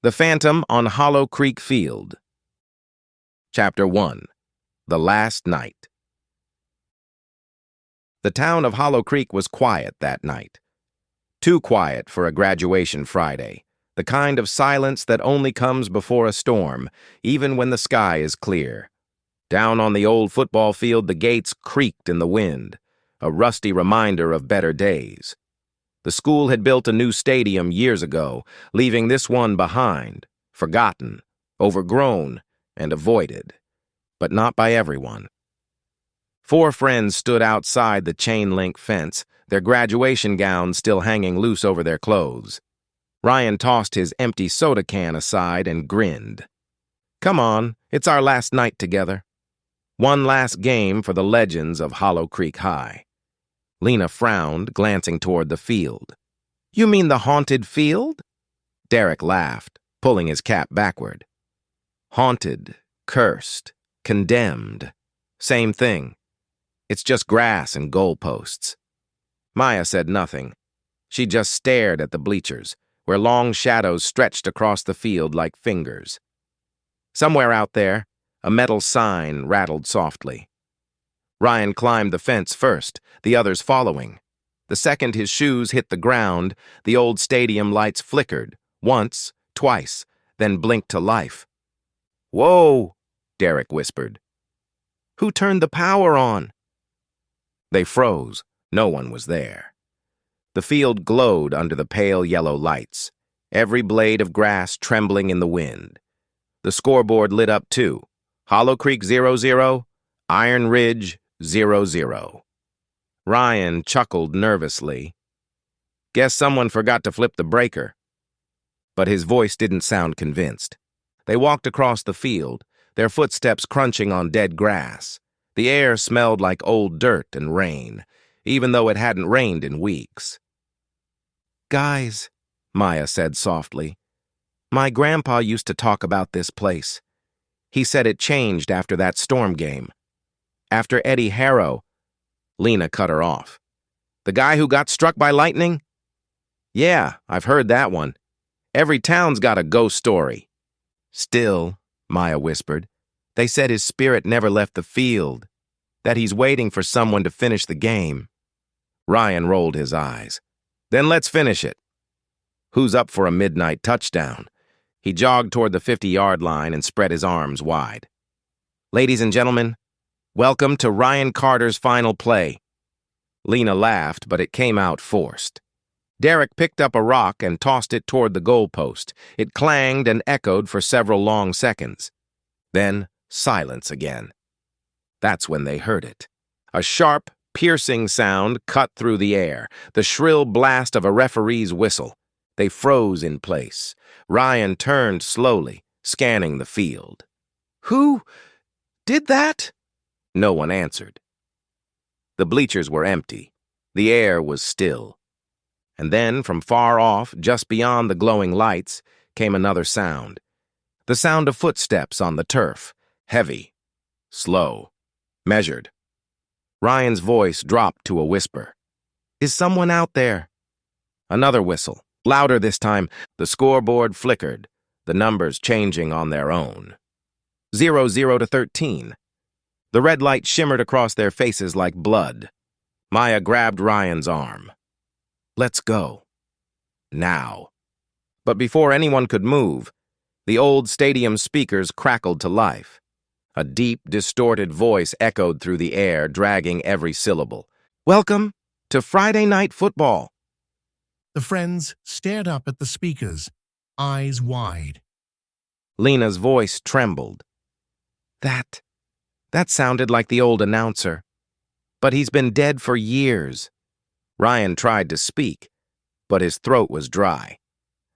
The Phantom on Hollow Creek Field. Chapter 1. The Last Night. The town of Hollow Creek was quiet that night. Too quiet for a graduation Friday, the kind of silence that only comes before a storm, even when the sky is clear. Down on the old football field, the gates creaked in the wind, a rusty reminder of better days. The school had built a new stadium years ago, leaving this one behind, forgotten, overgrown, and avoided, but not by everyone. 4 friends stood outside the chain-link fence, their graduation gowns still hanging loose over their clothes. Ryan tossed his empty soda can aside and grinned. "Come on, it's our last night together. One last game for the legends of Hollow Creek High." Lena frowned, glancing toward the field. "You mean the haunted field?" Derek laughed, pulling his cap backward. Haunted, cursed, condemned. Same thing. It's just grass and goalposts. Maya said nothing. She just stared at the bleachers, where long shadows stretched across the field like fingers. Somewhere out there, a metal sign rattled softly. Ryan climbed the fence first, the others following. The second his shoes hit the ground, the old stadium lights flickered, once, twice, then blinked to life. "Whoa!" Derek whispered. "Who turned the power on?" They froze. No one was there. The field glowed under the pale yellow lights, every blade of grass trembling in the wind. The scoreboard lit up too. Hollow Creek 0-0, Iron Ridge 0-0. Ryan chuckled nervously. "Guess someone forgot to flip the breaker." But his voice didn't sound convinced. They walked across the field, their footsteps crunching on dead grass. The air smelled like old dirt and rain, even though it hadn't rained in weeks. "Guys," Maya said softly, "my grandpa used to talk about this place. He said it changed after that storm game. After Eddie Harrow." Lena cut her off. "The guy who got struck by lightning?" "Yeah, I've heard that one. Every town's got a ghost story." "Still," Maya whispered, "they said his spirit never left the field, that he's waiting for someone to finish the game." Ryan rolled his eyes. "Then let's finish it. Who's up for a midnight touchdown?" He jogged toward the 50-yard line and spread his arms wide. "Ladies and gentlemen, welcome to Ryan Carter's final play." Lena laughed, but it came out forced. Derek picked up a rock and tossed it toward the goalpost. It clanged and echoed for several long seconds. Then silence again. That's when they heard it. A sharp, piercing sound cut through the air, the shrill blast of a referee's whistle. They froze in place. Ryan turned slowly, scanning the field. "Who did that?" No one answered. The bleachers were empty. The air was still. And then, from far off, just beyond the glowing lights, came another sound. The sound of footsteps on the turf, heavy, slow, measured. Ryan's voice dropped to a whisper. "Is someone out there?" Another whistle, louder this time. The scoreboard flickered, the numbers changing on their own. 0-0 to 13. The red light shimmered across their faces like blood. Maya grabbed Ryan's arm. "Let's go. Now." But before anyone could move, the old stadium speakers crackled to life. A deep, distorted voice echoed through the air, dragging every syllable. "Welcome to Friday Night Football." The friends stared up at the speakers, eyes wide. Lena's voice trembled. That sounded like the old announcer. But he's been dead for years." Ryan tried to speak, but his throat was dry.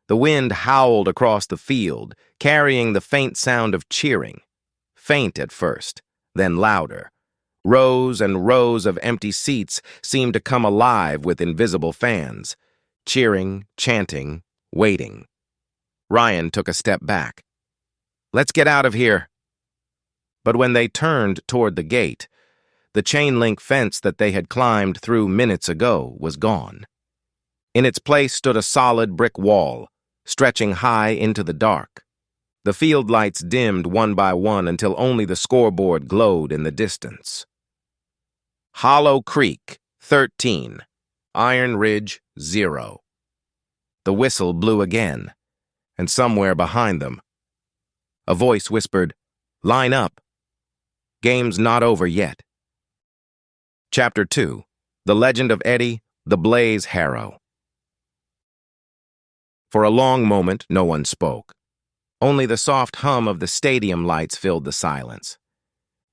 The wind howled across the field, carrying the faint sound of cheering. Faint at first, then louder. Rows and rows of empty seats seemed to come alive with invisible fans, cheering, chanting, waiting. Ryan took a step back. "Let's get out of here." But when they turned toward the gate, the chain-link fence that they had climbed through minutes ago was gone. In its place stood a solid brick wall, stretching high into the dark. The field lights dimmed one by one until only the scoreboard glowed in the distance. Hollow Creek, 13. Iron Ridge, 0. The whistle blew again, and somewhere behind them, a voice whispered, "Line up. Game's not over yet." Chapter 2. The Legend of Eddie, the Blaze Harrow. For a long moment, no one spoke. Only the soft hum of the stadium lights filled the silence.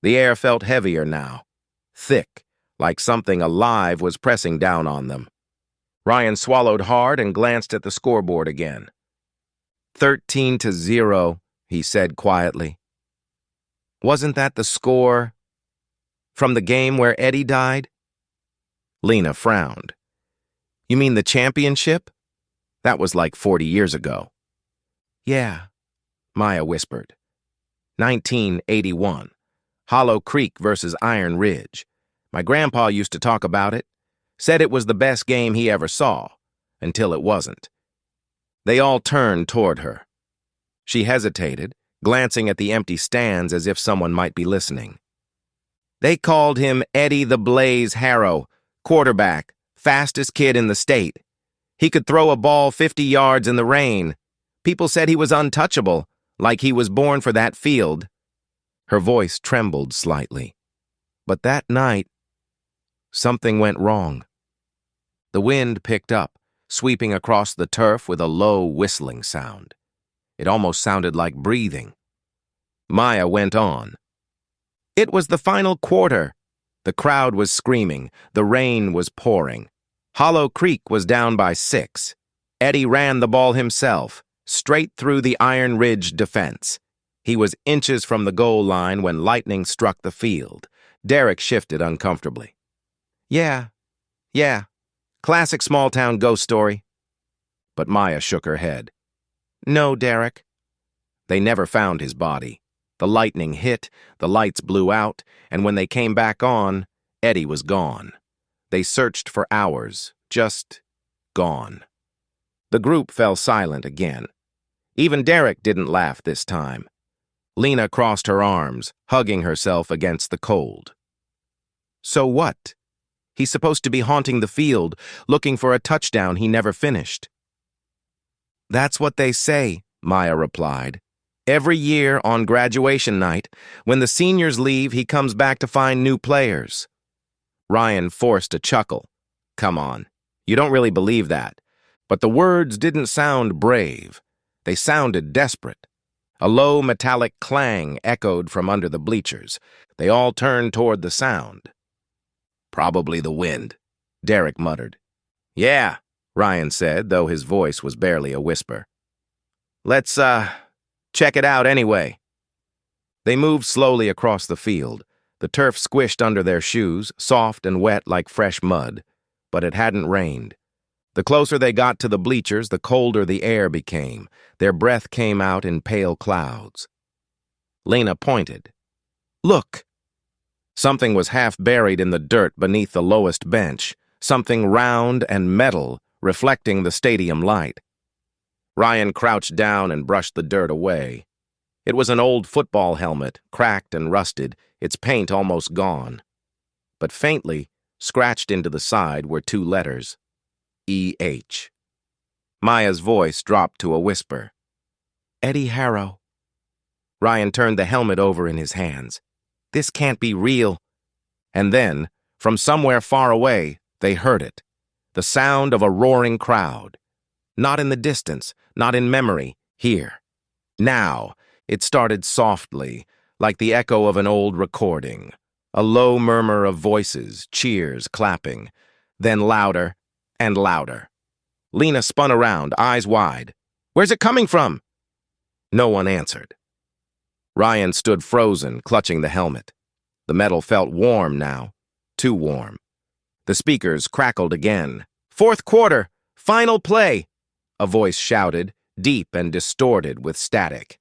The air felt heavier now, thick, like something alive was pressing down on them. Ryan swallowed hard and glanced at the scoreboard again. 13-0, he said quietly. Wasn't that the score from the game where Eddie died? Lena frowned. You mean the championship? That was like 40 years ago. Yeah, Maya whispered. 1981. Hollow Creek versus Iron Ridge. My grandpa used to talk about it. Said it was the best game he ever saw, until it wasn't. They all turned toward her. She hesitated, glancing at the empty stands as if someone might be listening. They called him Eddie the Blaze Harrow, quarterback, fastest kid in the state. He could throw a ball 50 yards in the rain. People said he was untouchable, like he was born for that field. Her voice trembled slightly. But that night, something went wrong. The wind picked up, sweeping across the turf with a low whistling sound. It almost sounded like breathing. Maya went on. It was the final quarter. The crowd was screaming. The rain was pouring. Hollow Creek was down by 6. Eddie ran the ball himself, straight through the Iron Ridge defense. He was inches from the goal line when lightning struck the field. Derek shifted uncomfortably. Yeah. Classic small-town ghost story. But Maya shook her head. No, Derek. They never found his body. The lightning hit, the lights blew out, and when they came back on, Eddie was gone. They searched for hours, just gone. The group fell silent again. Even Derek didn't laugh this time. Lena crossed her arms, hugging herself against the cold. So what? He's supposed to be haunting the field, looking for a touchdown he never finished. That's what they say, Maya replied. Every year on graduation night, when the seniors leave, he comes back to find new players. Ryan forced a chuckle. Come on, you don't really believe that. But the words didn't sound brave. They sounded desperate. A low metallic clang echoed from under the bleachers. They all turned toward the sound. Probably the wind, Derek muttered. Yeah, Ryan said, though his voice was barely a whisper. Let's, check it out anyway. They moved slowly across the field. The turf squished under their shoes, soft and wet like fresh mud, but it hadn't rained. The closer they got to the bleachers, the colder the air became. Their breath came out in pale clouds. Lena pointed. Look! Something was half buried in the dirt beneath the lowest bench, something round and metal, reflecting the stadium light. Ryan crouched down and brushed the dirt away. It was an old football helmet, cracked and rusted, its paint almost gone. But faintly, scratched into the side, were 2 letters. E.H. Maya's voice dropped to a whisper. Eddie Harrow. Ryan turned the helmet over in his hands. This can't be real. And then, from somewhere far away, they heard it. The sound of a roaring crowd. Not in the distance, not in memory, here. Now, it started softly, like the echo of an old recording. A low murmur of voices, cheers, clapping. Then louder and louder. Lena spun around, eyes wide. Where's it coming from? No one answered. Ryan stood frozen, clutching the helmet. The metal felt warm now, too warm. The speakers crackled again. 4th quarter, final play, a voice shouted, deep and distorted with static.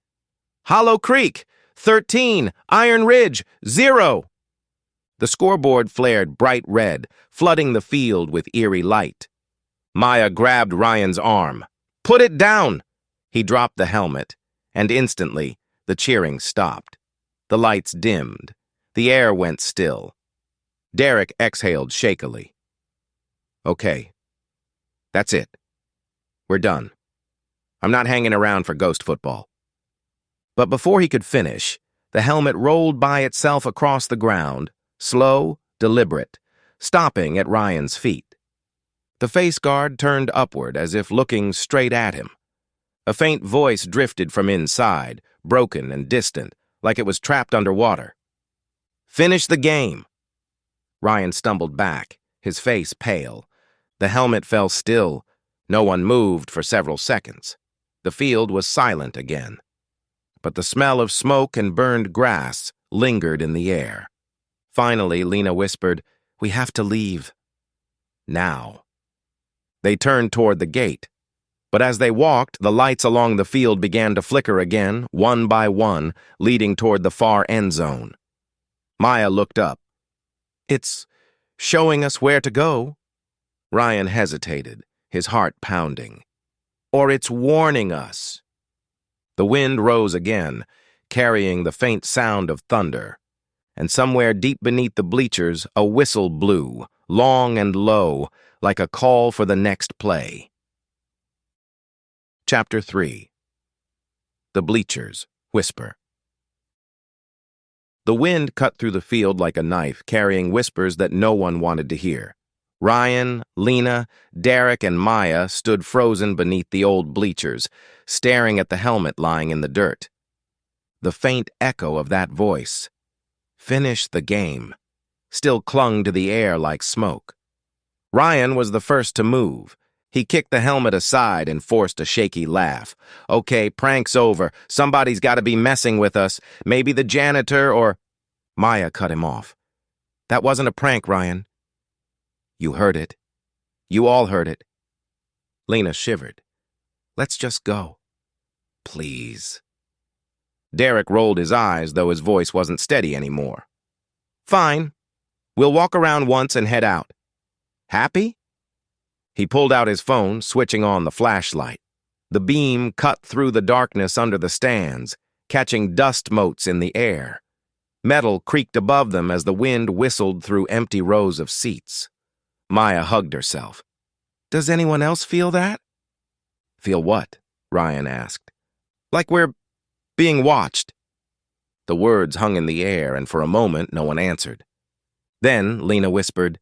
Hollow Creek, 13, Iron Ridge, 0. The scoreboard flared bright red, flooding the field with eerie light. Maya grabbed Ryan's arm. Put it down, He dropped the helmet, and instantly, the cheering stopped. The lights dimmed. The air went still. Derek exhaled shakily. Okay. That's it. We're done. I'm not hanging around for ghost football. But before he could finish, the helmet rolled by itself across the ground, slow, deliberate, stopping at Ryan's feet. The face guard turned upward as if looking straight at him. A faint voice drifted from inside, broken and distant, like it was trapped underwater. Finish the game. Ryan stumbled back, his face pale. The helmet fell still. No one moved for several seconds. The field was silent again. But the smell of smoke and burned grass lingered in the air. Finally, Lena whispered, "We have to leave. Now." They turned toward the gate. But as they walked, the lights along the field began to flicker again, one by one, leading toward the far end zone. Maya looked up. "It's showing us where to go." Ryan hesitated, his heart pounding. "Or it's warning us." The wind rose again, carrying the faint sound of thunder. And somewhere deep beneath the bleachers, a whistle blew, long and low, like a call for the next play. Chapter 3. The Bleachers Whisper. The wind cut through the field like a knife, carrying whispers that no one wanted to hear. Ryan, Lena, Derek, and Maya stood frozen beneath the old bleachers, staring at the helmet lying in the dirt. The faint echo of that voice, "Finish the game," still clung to the air like smoke. Ryan was the first to move. He kicked the helmet aside and forced a shaky laugh. "Okay, prank's over. Somebody's got to be messing with us. Maybe the janitor or—" Maya cut him off. "That wasn't a prank, Ryan." "You heard it. You all heard it." Lena shivered. "Let's just go. Please." Derek rolled his eyes, though his voice wasn't steady anymore. "Fine. We'll walk around once and head out. Happy?" He pulled out his phone, switching on the flashlight. The beam cut through the darkness under the stands, catching dust motes in the air. Metal creaked above them as the wind whistled through empty rows of seats. Maya hugged herself. "Does anyone else feel that?" "Feel what?" Ryan asked. "Like we're being watched." The words hung in the air, and for a moment no one answered. Then Lena whispered,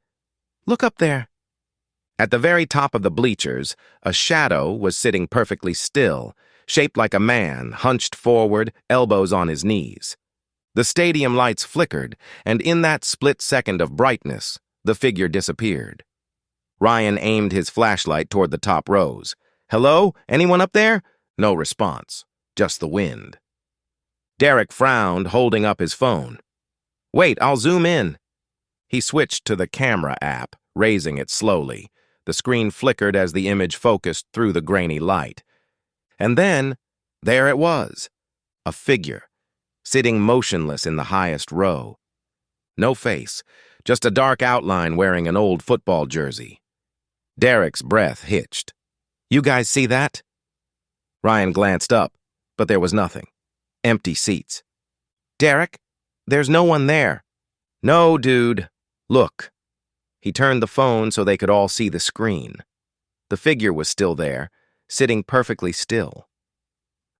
"Look up there." At the very top of the bleachers, a shadow was sitting perfectly still, shaped like a man, hunched forward, elbows on his knees. The stadium lights flickered, and in that split second of brightness, the figure disappeared. Ryan aimed his flashlight toward the top rows. "Hello? Anyone up there?" No response, just the wind. Derek frowned, holding up his phone. "Wait, I'll zoom in." He switched to the camera app, raising it slowly. The screen flickered as the image focused through the grainy light. And then, there it was, a figure, sitting motionless in the highest row. No face, just a dark outline wearing an old football jersey. Derek's breath hitched. "You guys see that?" Ryan glanced up, but there was nothing. Empty seats. "Derek, there's no one there." "No, dude. Look." He turned the phone so they could all see the screen. The figure was still there, sitting perfectly still.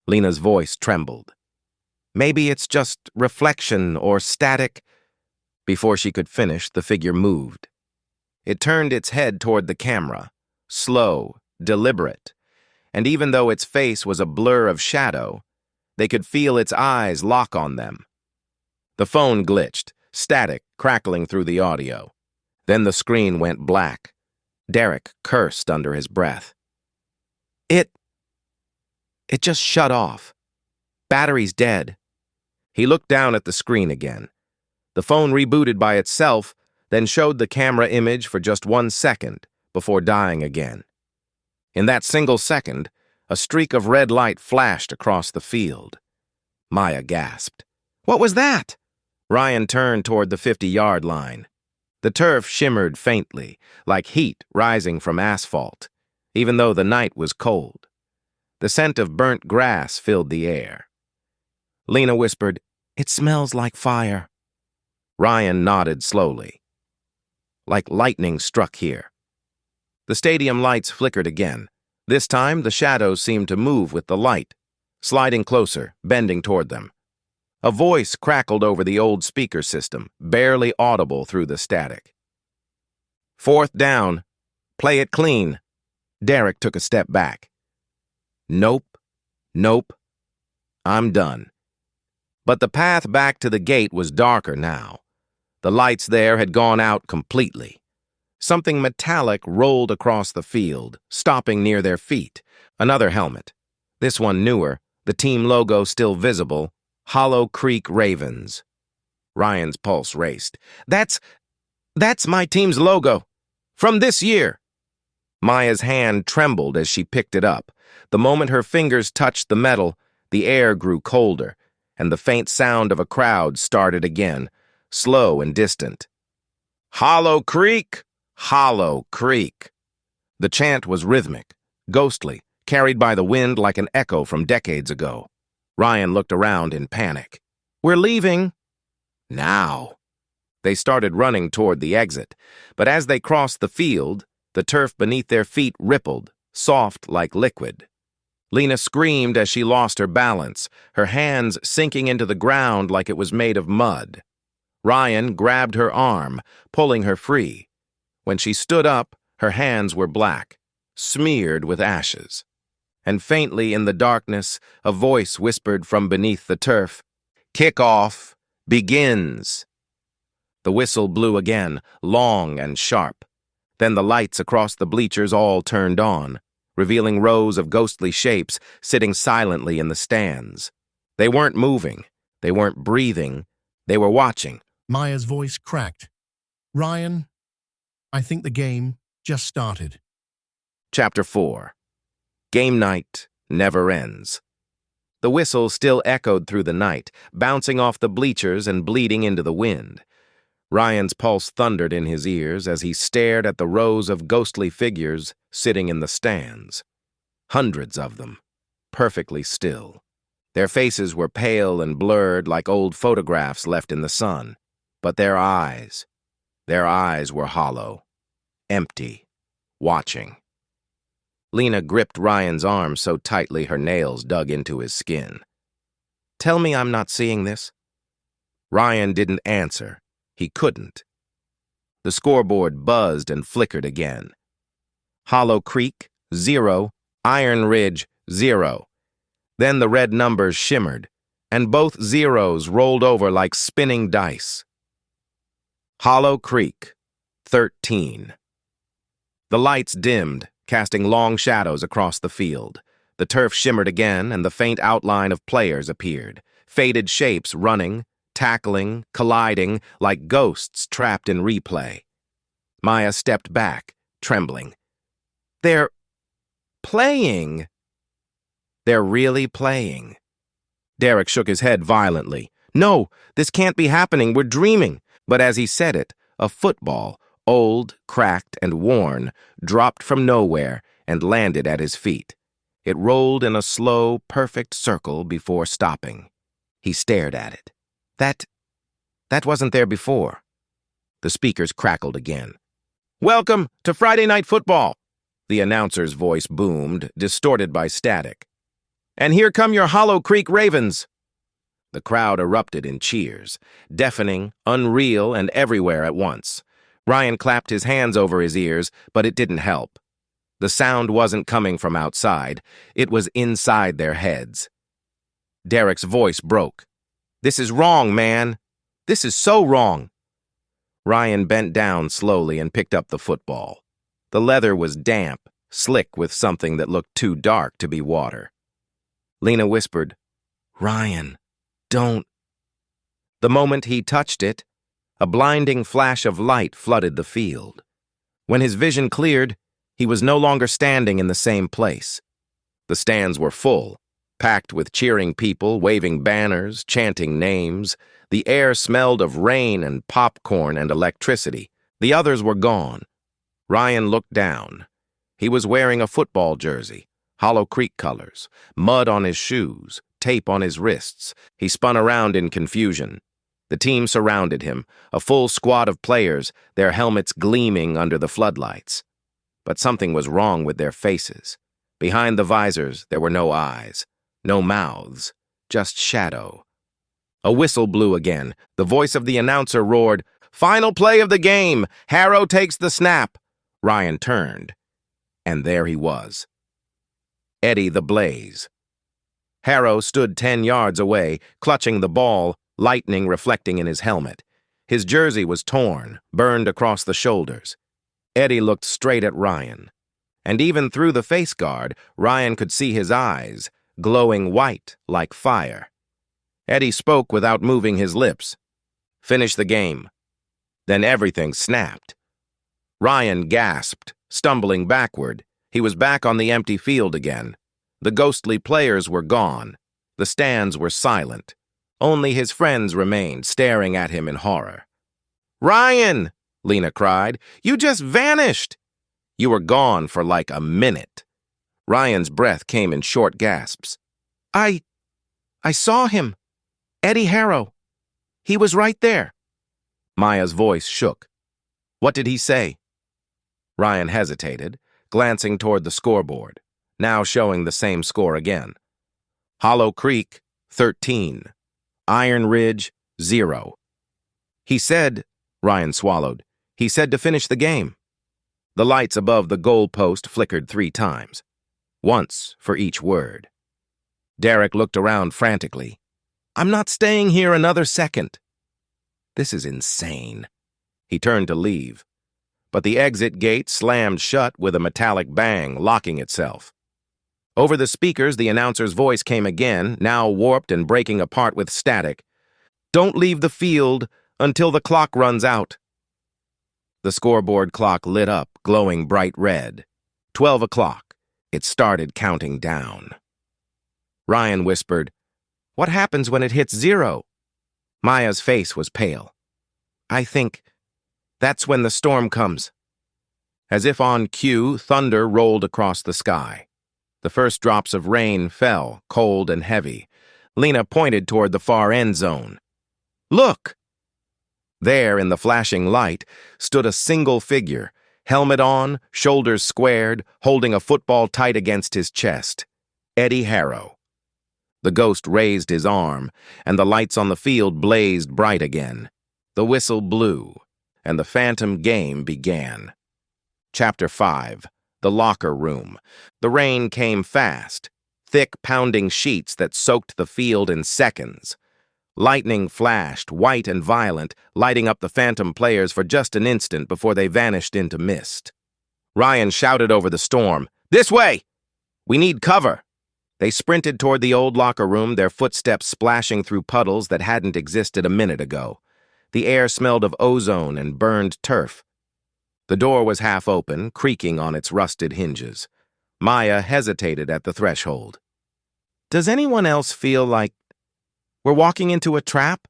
Lena's voice trembled. "Maybe it's just reflection or static." Before she could finish, the figure moved. It turned its head toward the camera, slow, deliberate, and even though its face was a blur of shadow, they could feel its eyes lock on them. The phone glitched, static crackling through the audio. Then the screen went black. Derek cursed under his breath. It just shut off. Battery's dead." He looked down at the screen again. The phone rebooted by itself, then showed the camera image for just 1 second before dying again. In that single second, a streak of red light flashed across the field. Maya gasped. "What was that?" Ryan turned toward the 50-yard line. The turf shimmered faintly, like heat rising from asphalt, even though the night was cold. The scent of burnt grass filled the air. Lena whispered, "It smells like fire." Ryan nodded slowly. Like lightning struck here. The stadium lights flickered again. This time, the shadows seemed to move with the light, sliding closer, bending toward them. A voice crackled over the old speaker system, barely audible through the static. "Fourth down. Play it clean." Derek took a step back. "Nope. Nope. I'm done." But the path back to the gate was darker now. The lights there had gone out completely. Something metallic rolled across the field, stopping near their feet. Another helmet. This one newer, the team logo still visible, Hollow Creek Ravens. Ryan's pulse raced. That's my team's logo. From this year." Maya's hand trembled as she picked it up. The moment her fingers touched the metal, the air grew colder, and the faint sound of a crowd started again, slow and distant. "Hollow Creek! Hollow Creek!" The chant was rhythmic, ghostly, carried by the wind like an echo from decades ago. Ryan looked around in panic. "We're leaving." "Now." They started running toward the exit, but as they crossed the field, the turf beneath their feet rippled, soft like liquid. Lena screamed as she lost her balance, her hands sinking into the ground like it was made of mud. Ryan grabbed her arm, pulling her free. When she stood up, her hands were black, smeared with ashes. And faintly in the darkness, a voice whispered from beneath the turf, "Kickoff begins." The whistle blew again, long and sharp. Then the lights across the bleachers all turned on, revealing rows of ghostly shapes sitting silently in the stands. They weren't moving. They weren't breathing. They were watching. Maya's voice cracked. "Ryan, I think the game just started." Chapter 4. Game night never ends. The whistle still echoed through the night, bouncing off the bleachers and bleeding into the wind. Ryan's pulse thundered in his ears as he stared at the rows of ghostly figures sitting in the stands. Hundreds of them, perfectly still. Their faces were pale and blurred like old photographs left in the sun. But their eyes were hollow, empty, watching. Lena gripped Ryan's arm so tightly her nails dug into his skin. "Tell me I'm not seeing this?" Ryan didn't answer. He couldn't. The scoreboard buzzed and flickered again. Hollow Creek, 0. Iron Ridge, 0. Then the red numbers shimmered, and both zeros rolled over like spinning dice. Hollow Creek, 13. The lights dimmed, casting long shadows across the field. The turf shimmered again, and the faint outline of players appeared, faded shapes running, tackling, colliding, like ghosts trapped in replay. Maya stepped back, trembling. "They're playing." "They're really playing." Derek shook his head violently. "No, this can't be happening. We're dreaming." But as he said it, a football, old, cracked, and worn, dropped from nowhere and landed at his feet. It rolled in a slow, perfect circle before stopping. He stared at it. That wasn't there before. The speakers crackled again. "Welcome to Friday Night Football," the announcer's voice boomed, distorted by static. "And here come your Hollow Creek Ravens." The crowd erupted in cheers, deafening, unreal, and everywhere at once. Ryan clapped his hands over his ears, but it didn't help. The sound wasn't coming from outside. It was inside their heads. Derek's voice broke. "This is wrong, man. This is so wrong." Ryan bent down slowly and picked up the football. The leather was damp, slick with something that looked too dark to be water. Lena whispered, "Ryan, don't." The moment he touched it, a blinding flash of light flooded the field. When his vision cleared, he was no longer standing in the same place. The stands were full, packed with cheering people, waving banners, chanting names. The air smelled of rain and popcorn and electricity. The others were gone. Ryan looked down. He was wearing a football jersey, Hollow Creek colors, mud on his shoes, tape on his wrists. He spun around in confusion. The team surrounded him, a full squad of players, their helmets gleaming under the floodlights. But something was wrong with their faces. Behind the visors, there were no eyes, no mouths, just shadow. A whistle blew again. The voice of the announcer roared, "Final play of the game! Harrow takes the snap!" Ryan turned, and there he was. Eddie the Blaze. Harrow stood 10 yards away, clutching the ball, lightning reflecting in his helmet. His jersey was torn, burned across the shoulders. Eddie looked straight at Ryan. And even through the face guard, Ryan could see his eyes, glowing white like fire. Eddie spoke without moving his lips. "Finish the game." Then everything snapped. Ryan gasped, stumbling backward. He was back on the empty field again. The ghostly players were gone. The stands were silent. Only his friends remained, staring at him in horror. "Ryan!" Lena cried. "You just vanished!" "You were gone for like a minute." Ryan's breath came in short gasps. I saw him. Eddie Harrow. He was right there." Maya's voice shook. "What did he say?" Ryan hesitated, glancing toward the scoreboard, now showing the same score again. Hollow Creek, 13. Iron Ridge, 0. "He said," Ryan swallowed, "he said to finish the game." The lights above the goal post flickered 3 times, once for each word. Derek looked around frantically. "I'm not staying here another second." "This is insane." He turned to leave, but the exit gate slammed shut with a metallic bang, locking itself. Over the speakers, the announcer's voice came again, now warped and breaking apart with static. "Don't leave the field until the clock runs out." The scoreboard clock lit up, glowing bright red. 12 o'clock. It started counting down. Ryan whispered, "What happens when it hits 0? Maya's face was pale. "I think that's when the storm comes." As if on cue, thunder rolled across the sky. The first drops of rain fell, cold and heavy. Lena pointed toward the far end zone. "Look!" There, in the flashing light, stood a single figure, helmet on, shoulders squared, holding a football tight against his chest. Eddie Harrow. The ghost raised his arm, and the lights on the field blazed bright again. The whistle blew, and the phantom game began. Chapter 5. The Locker Room. The rain came fast, thick pounding sheets that soaked the field in seconds. Lightning flashed, white and violent, lighting up the phantom players for just an instant before they vanished into mist. Ryan shouted over the storm, "This way! We need cover!" They sprinted toward the old locker room, their footsteps splashing through puddles that hadn't existed a minute ago. The air smelled of ozone and burned turf. The door was half open, creaking on its rusted hinges. Maya hesitated at the threshold. "Does anyone else feel like we're walking into a trap?"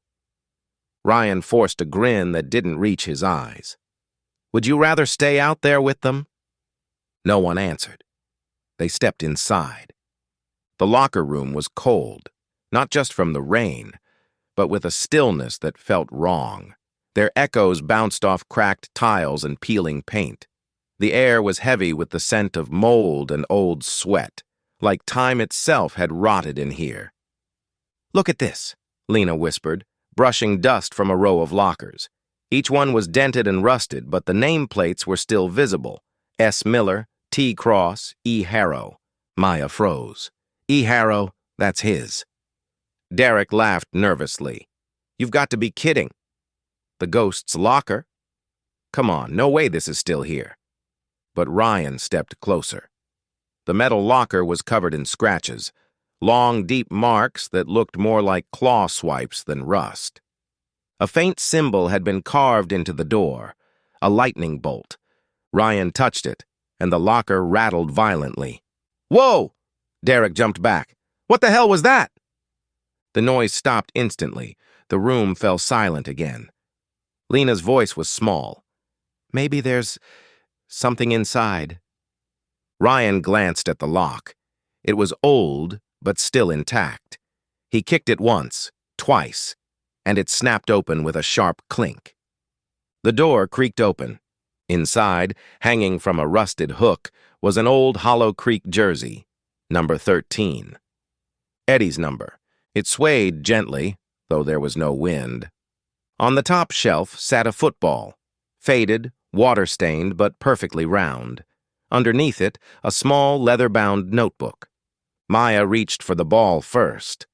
Ryan forced a grin that didn't reach his eyes. "Would you rather stay out there with them?" No one answered. They stepped inside. The locker room was cold, not just from the rain, but with a stillness that felt wrong. Their echoes bounced off cracked tiles and peeling paint. The air was heavy with the scent of mold and old sweat, like time itself had rotted in here. "Look at this," Lena whispered, brushing dust from a row of lockers. Each one was dented and rusted, but the nameplates were still visible. S. Miller, T. Cross, E. Harrow. Maya froze. E. Harrow, that's his. Derek laughed nervously. "You've got to be kidding. The ghost's locker? Come on, no way this is still here." But Ryan stepped closer. The metal locker was covered in scratches, long, deep marks that looked more like claw swipes than rust. A faint symbol had been carved into the door, a lightning bolt. Ryan touched it, and the locker rattled violently. "Whoa!" Derek jumped back. "What the hell was that?" The noise stopped instantly. The room fell silent again. Lena's voice was small. "Maybe there's something inside." Ryan glanced at the lock. It was old, but still intact. He kicked it once, twice, and it snapped open with a sharp clink. The door creaked open. Inside, hanging from a rusted hook, was an old Hollow Creek jersey, number 13. Eddie's number. It swayed gently, though there was no wind. On the top shelf sat a football, faded, water-stained, but perfectly round. Underneath it, a small, leather-bound notebook. Maya reached for the ball first.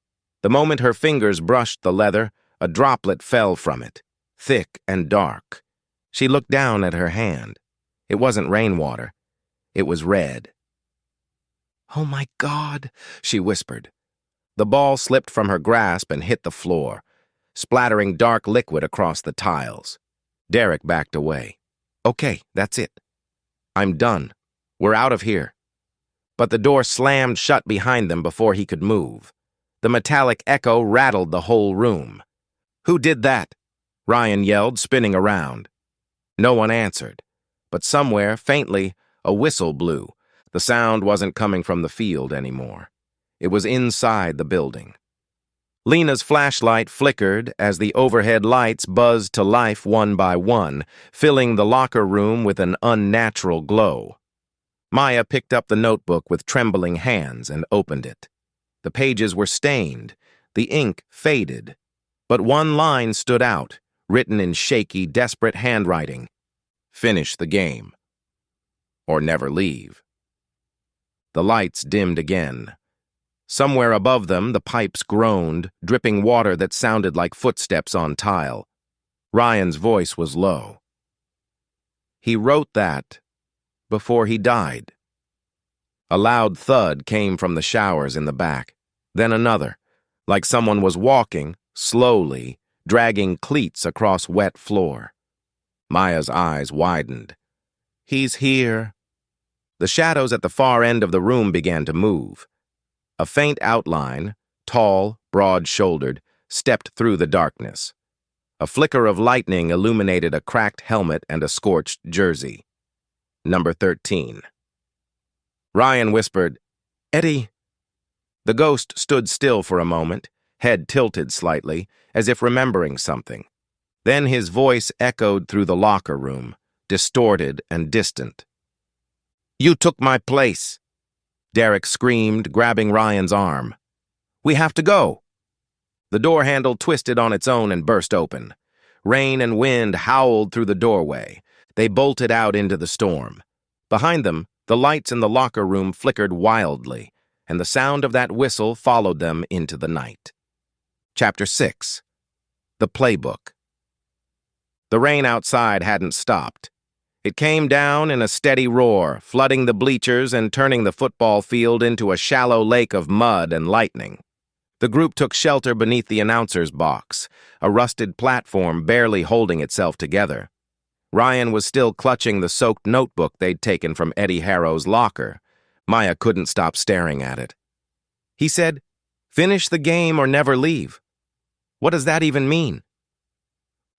The moment her fingers brushed the leather, a droplet fell from it, thick and dark. She looked down at her hand. It wasn't rainwater. It was red. "Oh, my God," she whispered. The ball slipped from her grasp and hit the floor, splattering dark liquid across the tiles. Derek backed away. "Okay, that's it. I'm done. We're out of here." But the door slammed shut behind them before he could move. The metallic echo rattled the whole room. "Who did that?" Ryan yelled, spinning around. No one answered, but somewhere, faintly, a whistle blew. The sound wasn't coming from the field anymore. It was inside the building. Lena's flashlight flickered as the overhead lights buzzed to life one by one, filling the locker room with an unnatural glow. Maya picked up the notebook with trembling hands and opened it. The pages were stained, the ink faded, but one line stood out, written in shaky, desperate handwriting. "Finish the game. Or never leave." The lights dimmed again. Somewhere above them, the pipes groaned, dripping water that sounded like footsteps on tile. Ryan's voice was low. "He wrote that before he died." A loud thud came from the showers in the back, then another, like someone was walking, slowly, dragging cleats across wet floor. Maya's eyes widened. "He's here." The shadows at the far end of the room began to move. A faint outline, tall, broad-shouldered, stepped through the darkness. A flicker of lightning illuminated a cracked helmet and a scorched jersey. Number 13. Ryan whispered, "Eddie." The ghost stood still for a moment, head tilted slightly, as if remembering something. Then his voice echoed through the locker room, distorted and distant. "You took my place," Derek screamed, grabbing Ryan's arm. "We have to go." The door handle twisted on its own and burst open. Rain and wind howled through the doorway. They bolted out into the storm. Behind them, the lights in the locker room flickered wildly, and the sound of that whistle followed them into the night. Chapter 6. The Playbook. The rain outside hadn't stopped. It came down in a steady roar, flooding the bleachers and turning the football field into a shallow lake of mud and lightning. The group took shelter beneath the announcer's box, a rusted platform barely holding itself together. Ryan was still clutching the soaked notebook they'd taken from Eddie Harrow's locker. Maya couldn't stop staring at it. He said, "Finish the game or never leave." What does that even mean?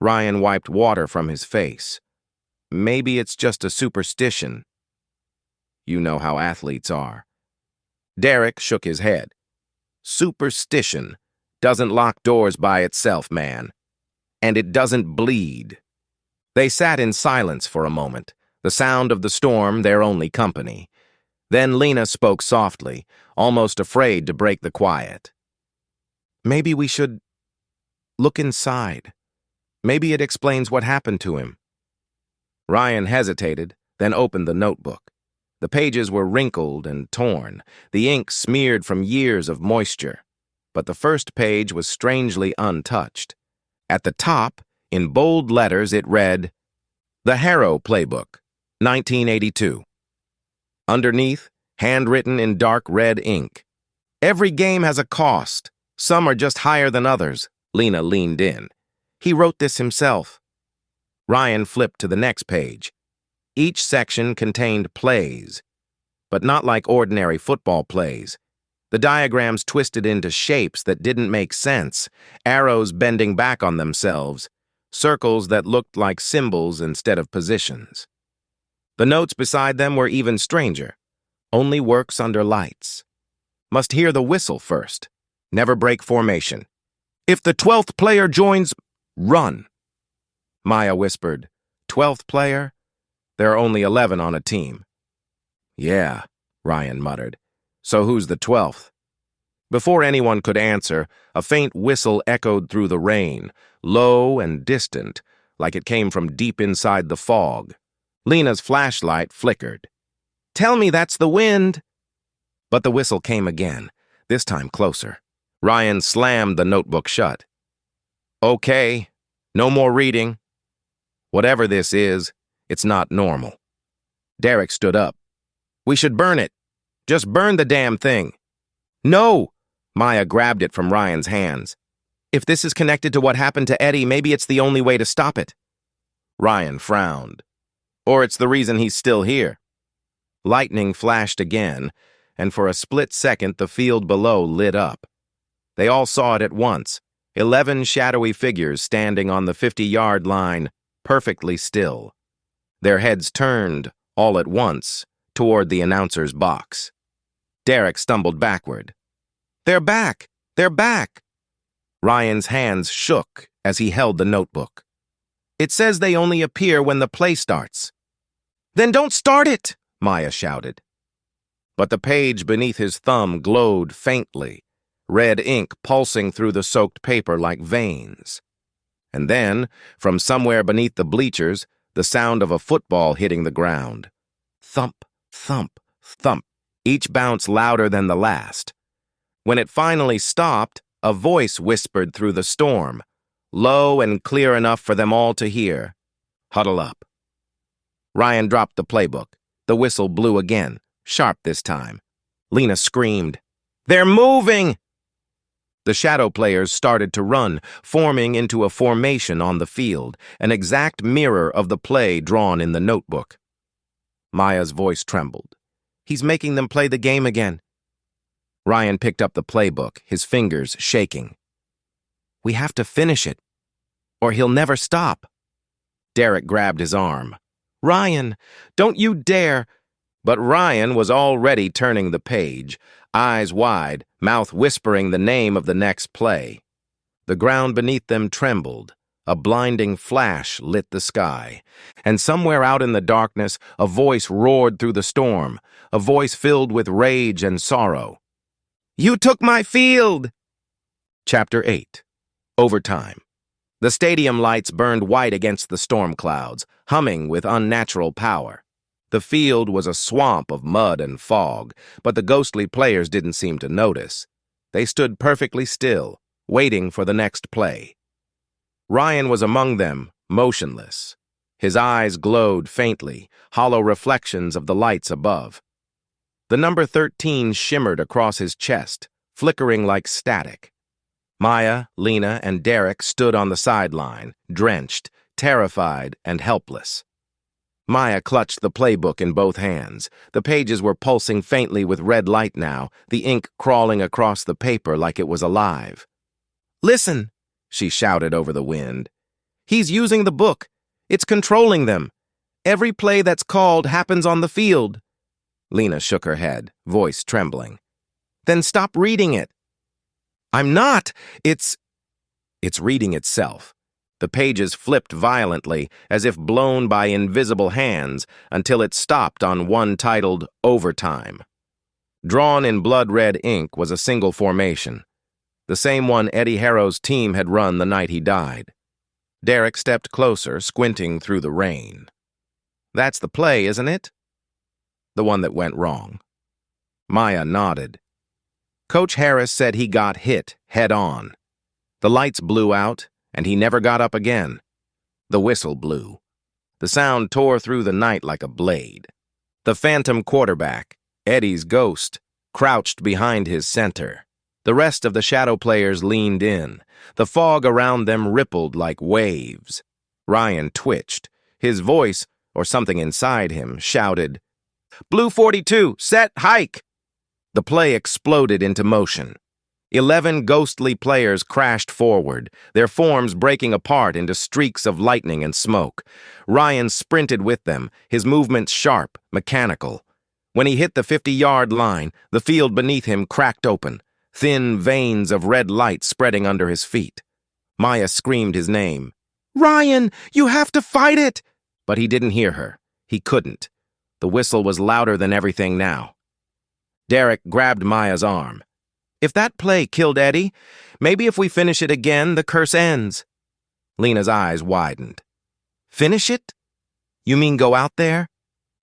Ryan wiped water from his face. Maybe it's just a superstition. You know how athletes are. Derek shook his head. Superstition doesn't lock doors by itself, man. And it doesn't bleed. They sat in silence for a moment, the sound of the storm their only company. Then Lena spoke softly, almost afraid to break the quiet. "Maybe we should look inside. Maybe it explains what happened to him." Ryan hesitated, then opened the notebook. The pages were wrinkled and torn, the ink smeared from years of moisture. But the first page was strangely untouched. At the top, in bold letters, it read, "The Harrow Playbook, 1982. Underneath, handwritten in dark red ink, "Every game has a cost. Some are just higher than others." Lena leaned in. "He wrote this himself." Ryan flipped to the next page. Each section contained plays, but not like ordinary football plays. The diagrams twisted into shapes that didn't make sense, arrows bending back on themselves, circles that looked like symbols instead of positions. The notes beside them were even stranger, only works under lights. Must hear the whistle first. Never break formation. If the 12th player joins, run. Maya whispered, 12th player? There are only 11 on a team. Yeah, Ryan muttered. So who's the 12th? Before anyone could answer, a faint whistle echoed through the rain, low and distant, like it came from deep inside the fog. Lena's flashlight flickered. Tell me that's the wind. But the whistle came again, this time closer. Ryan slammed the notebook shut. Okay, no more reading. Whatever this is, it's not normal. Derek stood up. We should burn it. Just burn the damn thing. No! Maya grabbed it from Ryan's hands. If this is connected to what happened to Eddie, maybe it's the only way to stop it. Ryan frowned. Or it's the reason he's still here. Lightning flashed again, and for a split second the field below lit up. They all saw it at once, 11 shadowy figures standing on the 50-yard line, perfectly still. Their heads turned, all at once, toward the announcer's box. Derek stumbled backward. They're back! They're back! Ryan's hands shook as he held the notebook. It says they only appear when the play starts. Then don't start it! Maya shouted. But the page beneath his thumb glowed faintly, red ink pulsing through the soaked paper like veins. And then, from somewhere beneath the bleachers, the sound of a football hitting the ground. Thump, thump, thump, each bounce louder than the last. When it finally stopped, a voice whispered through the storm, low and clear enough for them all to hear. Huddle up. Ryan dropped the playbook. The whistle blew again, sharp this time. Lena screamed, They're moving! The shadow players started to run, forming into a formation on the field, an exact mirror of the play drawn in the notebook. Maya's voice trembled. He's making them play the game again. Ryan picked up the playbook, his fingers shaking. We have to finish it, or he'll never stop. Derek grabbed his arm. Ryan, don't you dare! But Ryan was already turning the page, eyes wide, mouth whispering the name of the next play. The ground beneath them trembled. A blinding flash lit the sky. And somewhere out in the darkness, a voice roared through the storm, a voice filled with rage and sorrow. You took my field! Chapter 8. Overtime. The stadium lights burned white against the storm clouds, humming with unnatural power. The field was a swamp of mud and fog, but the ghostly players didn't seem to notice. They stood perfectly still, waiting for the next play. Ryan was among them, motionless. His eyes glowed faintly, hollow reflections of the lights above. The number 13 shimmered across his chest, flickering like static. Maya, Lena, and Derek stood on the sideline, drenched, terrified, and helpless. Maya clutched the playbook in both hands. The pages were pulsing faintly with red light now, the ink crawling across the paper like it was alive. Listen, she shouted over the wind. He's using the book. It's controlling them. Every play that's called happens on the field. Lena shook her head, voice trembling. Then stop reading it. I'm not. It's reading itself. The pages flipped violently, as if blown by invisible hands, until it stopped on one titled Overtime. Drawn in blood-red ink was a single formation, the same one Eddie Harrow's team had run the night he died. Derek stepped closer, squinting through the rain. That's the play, isn't it? The one that went wrong. Maya nodded. Coach Harris said he got hit head-on. The lights blew out, and he never got up again. The whistle blew. The sound tore through the night like a blade. The phantom quarterback, Eddie's ghost, crouched behind his center. The rest of the shadow players leaned in. The fog around them rippled like waves. Ryan twitched. His voice, or something inside him, shouted, Blue 42, set, hike! The play exploded into motion. 11 ghostly players crashed forward, their forms breaking apart into streaks of lightning and smoke. Ryan sprinted with them, his movements sharp, mechanical. When he hit the 50-yard line, the field beneath him cracked open, thin veins of red light spreading under his feet. Maya screamed his name. "Ryan, you have to fight it!" But he didn't hear her. He couldn't. The whistle was louder than everything now. Derek grabbed Maya's arm. "If that play killed Eddie, maybe if we finish it again, the curse ends." Lena's eyes widened. "Finish it? You mean go out there?"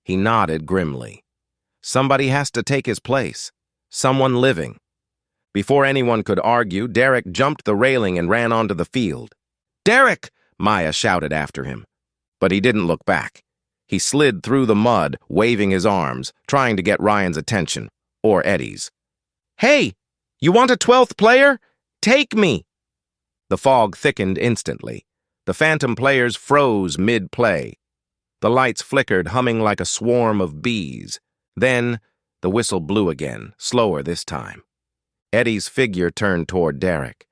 He nodded grimly. Somebody has to take his place. Someone living. Before anyone could argue, Derek jumped the railing and ran onto the field. "Derek!" Maya shouted after him. But he didn't look back. He slid through the mud, waving his arms, trying to get Ryan's attention, or Eddie's. "Hey! You want a 12th player? Take me!" The fog thickened instantly. The phantom players froze mid-play. The lights flickered, humming like a swarm of bees. Then, the whistle blew again, slower this time. Eddie's figure turned toward Derek.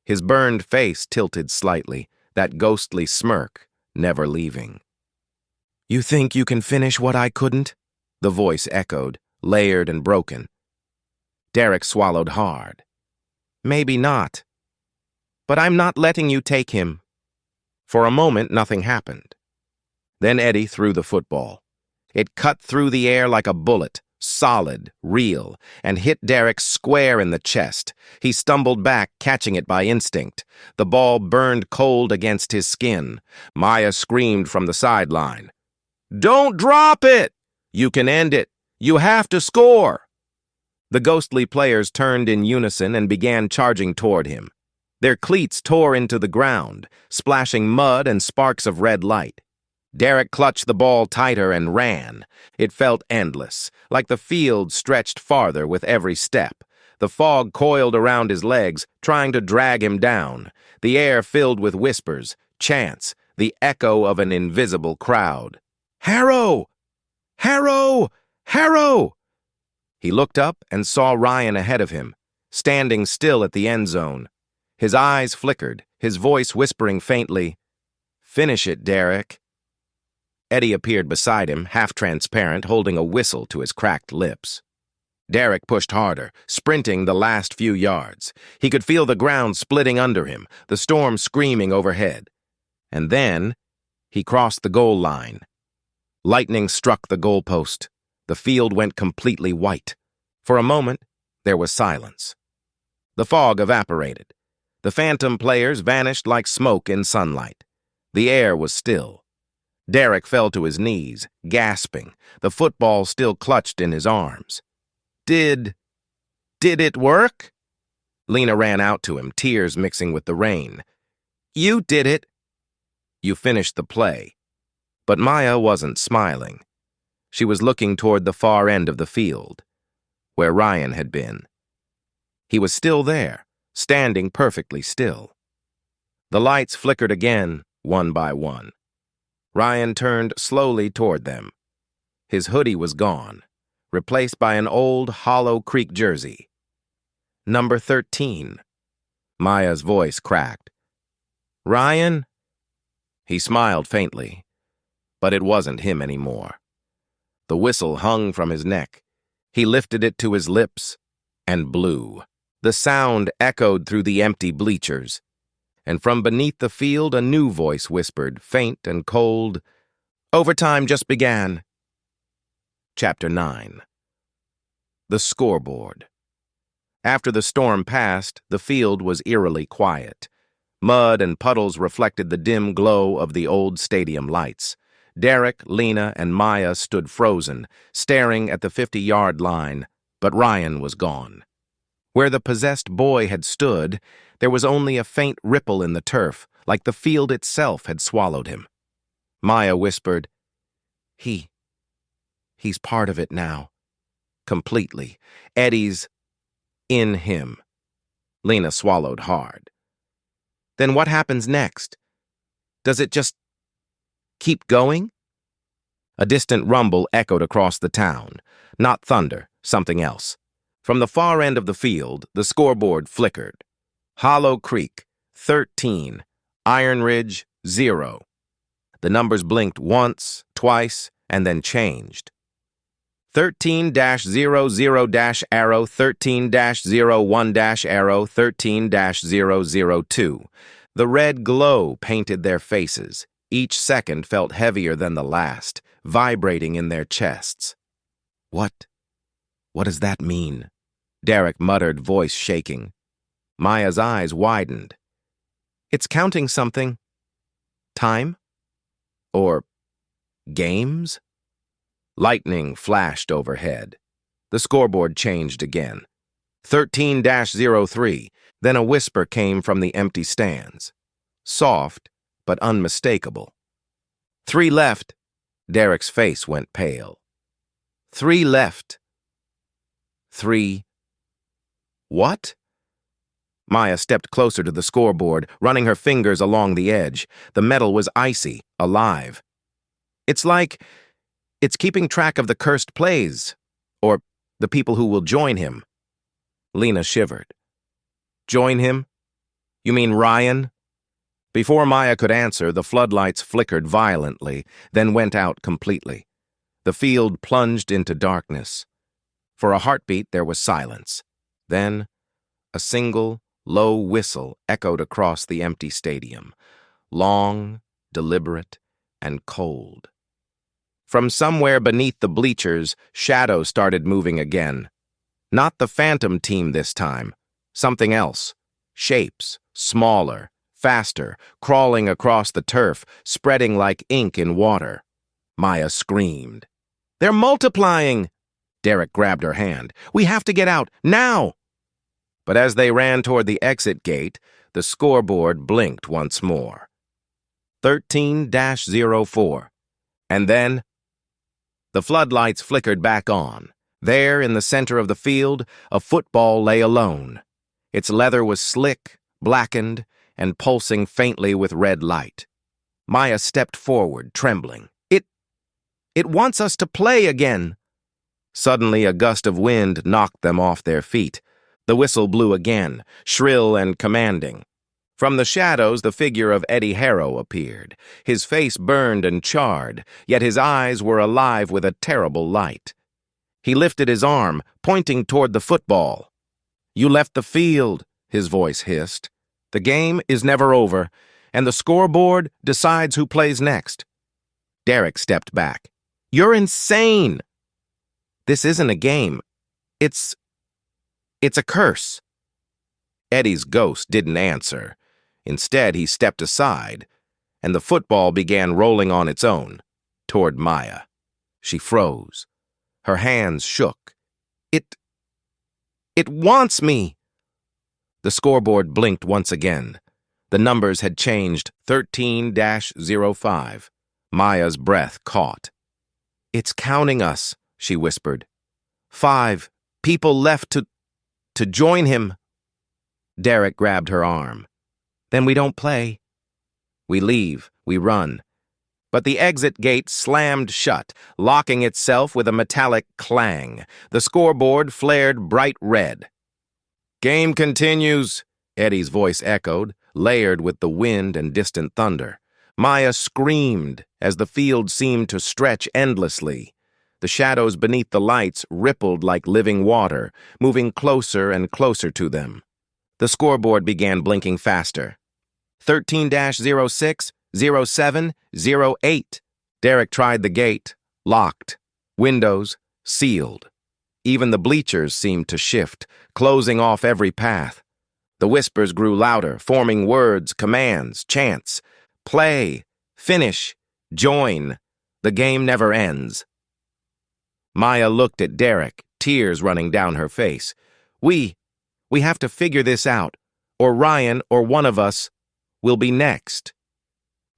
His burned face tilted slightly, that ghostly smirk, never leaving. "You think you can finish what I couldn't?" The voice echoed, layered and broken. Derek swallowed hard. "Maybe not. But I'm not letting you take him." For a moment, nothing happened. Then Eddie threw the football. It cut through the air like a bullet, solid, real, and hit Derek square in the chest. He stumbled back, catching it by instinct. The ball burned cold against his skin. Maya screamed from the sideline. "Don't drop it! You can end it. You have to score!" The ghostly players turned in unison and began charging toward him. Their cleats tore into the ground, splashing mud and sparks of red light. Derek clutched the ball tighter and ran. It felt endless, like the field stretched farther with every step. The fog coiled around his legs, trying to drag him down. The air filled with whispers, chants, the echo of an invisible crowd. "Harrow! Harrow! Harrow!" He looked up and saw Ryan ahead of him, standing still at the end zone. His eyes flickered, his voice whispering faintly, "Finish it, Derek." Eddie appeared beside him, half-transparent, holding a whistle to his cracked lips. Derek pushed harder, sprinting the last few yards. He could feel the ground splitting under him, the storm screaming overhead. And then, he crossed the goal line. Lightning struck the goalpost. The field went completely white. For a moment, there was silence. The fog evaporated. The phantom players vanished like smoke in sunlight. The air was still. Derek fell to his knees, gasping, the football still clutched in his arms. Did it work?" Lena ran out to him, tears mixing with the rain. "You did it." "You finished the play." But Maya wasn't smiling. She was looking toward the far end of the field, where Ryan had been. He was still there, standing perfectly still. The lights flickered again, one by one. Ryan turned slowly toward them. His hoodie was gone, replaced by an old Hollow Creek jersey. "Number 13. Maya's voice cracked. "Ryan?" He smiled faintly, but it wasn't him anymore. The whistle hung from his neck. He lifted it to his lips and blew. The sound echoed through the empty bleachers. And from beneath the field a new voice whispered, faint and cold, "Overtime just began." Chapter 9. The scoreboard. After the storm passed, the field was eerily quiet. Mud and puddles reflected the dim glow of the old stadium lights. Derek, Lena, and Maya stood frozen, staring at the 50-yard line, but Ryan was gone. Where the possessed boy had stood, there was only a faint ripple in the turf, like the field itself had swallowed him. Maya whispered, He's part of it now. Completely. Eddie's in him." Lena swallowed hard. "Then what happens next? Does it just keep going?" A distant rumble echoed across the town. Not thunder, something else. From the far end of the field, the scoreboard flickered. Hollow Creek, 13. Iron Ridge, 0. The numbers blinked once, twice, and then changed. 13-00-arrow 13-01-arrow 13-002. The red glow painted their faces. Each second felt heavier than the last, vibrating in their chests. What does that mean? Derek muttered, voice shaking. Maya's eyes widened. It's counting something. Time? Or games? Lightning flashed overhead. The scoreboard changed again. 13-03. Then a whisper came from the empty stands. Soft, but unmistakable. 3 left. Derek's face went pale. 3 left. 3. What? Maya stepped closer to the scoreboard, running her fingers along the edge. The metal was icy, alive. It's like it's keeping track of the cursed plays, or the people who will join him. Lena shivered. Join him? You mean Ryan? Before Maya could answer, the floodlights flickered violently, then went out completely. The field plunged into darkness. For a heartbeat, there was silence. Then, a single, low whistle echoed across the empty stadium, long, deliberate, and cold. From somewhere beneath the bleachers, shadows started moving again. Not the phantom team this time. Something else. Shapes, smaller, faster, crawling across the turf, spreading like ink in water. Maya screamed. They're multiplying! Derek grabbed her hand. We have to get out, now! But as they ran toward the exit gate, the scoreboard blinked once more. 13-04. And then the floodlights flickered back on. There, in the center of the field, a football lay alone. Its leather was slick, blackened, and pulsing faintly with red light. Maya stepped forward, trembling. It wants us to play again. Suddenly, a gust of wind knocked them off their feet. The whistle blew again, shrill and commanding. From the shadows, the figure of Eddie Harrow appeared. His face burned and charred, yet his eyes were alive with a terrible light. He lifted his arm, pointing toward the football. You left the field, his voice hissed. The game is never over, and the scoreboard decides who plays next. Derek stepped back. You're insane! This isn't a game. It's a curse. Eddie's ghost didn't answer. Instead, he stepped aside, and the football began rolling on its own, toward Maya. She froze. Her hands shook. It wants me! The scoreboard blinked once again. The numbers had changed. 13-05. Maya's breath caught. It's counting us, she whispered. 5 people left to join him. Derek grabbed her arm. Then we don't play. We leave, we run. But the exit gate slammed shut, locking itself with a metallic clang. The scoreboard flared bright red. Game continues, Eddie's voice echoed, layered with the wind and distant thunder. Maya screamed as the field seemed to stretch endlessly. The shadows beneath the lights rippled like living water, moving closer and closer to them. The scoreboard began blinking faster. 13-06, 07, 08. Derek tried the gate, locked. Windows, sealed. Even the bleachers seemed to shift, closing off every path. The whispers grew louder, forming words, commands, chants. Play, finish, join. The game never ends. Maya looked at Derek, tears running down her face. We have to figure this out, or Ryan or one of us will be next.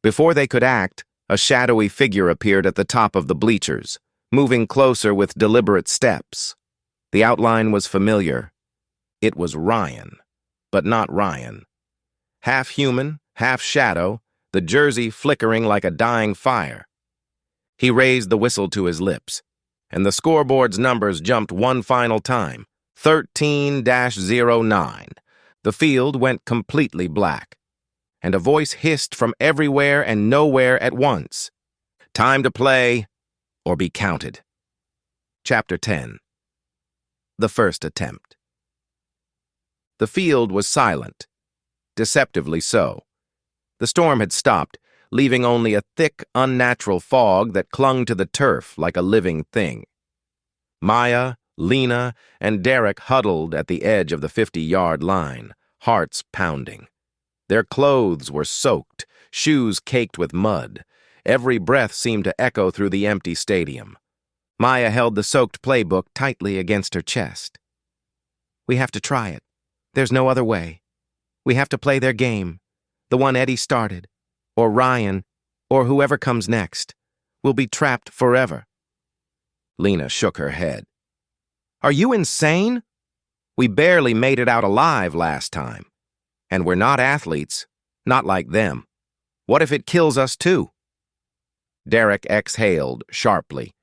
Before they could act, a shadowy figure appeared at the top of the bleachers, moving closer with deliberate steps. The outline was familiar. It was Ryan, but not Ryan. Half human, half shadow, the jersey flickering like a dying fire. He raised the whistle to his lips, and the scoreboard's numbers jumped one final time. 13-09. The field went completely black, and a voice hissed from everywhere and nowhere at once. Time to play or be counted. Chapter 10. The First Attempt. The field was silent, deceptively so. The storm had stopped, leaving only a thick, unnatural fog that clung to the turf like a living thing. Maya, Lena, and Derek huddled at the edge of the 50-yard line, hearts pounding. Their clothes were soaked, shoes caked with mud. Every breath seemed to echo through the empty stadium. Maya held the soaked playbook tightly against her chest. "We have to try it. There's no other way. We have to play their game, the one Eddie started, or Ryan, or whoever comes next. We'll be trapped forever." Lena shook her head. "Are you insane? We barely made it out alive last time. And we're not athletes, not like them. What if it kills us too?" Derek exhaled sharply.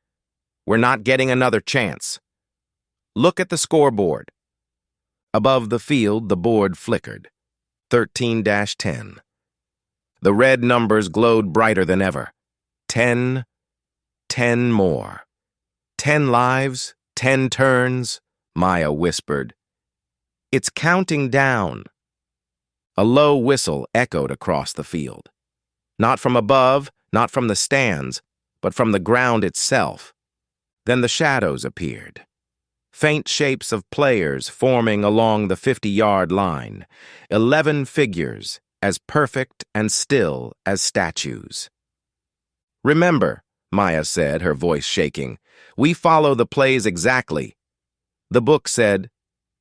"We're not getting another chance. Look at the scoreboard." Above the field, the board flickered. 13-10. The red numbers glowed brighter than ever. 10 more. 10 lives, 10 turns, Maya whispered. "It's counting down." A low whistle echoed across the field. Not from above, not from the stands, but from the ground itself. Then the shadows appeared. Faint shapes of players forming along the 50-yard line. 11 figures, as perfect and still as statues. "Remember," Maya said, her voice shaking, "we follow the plays exactly. The book said,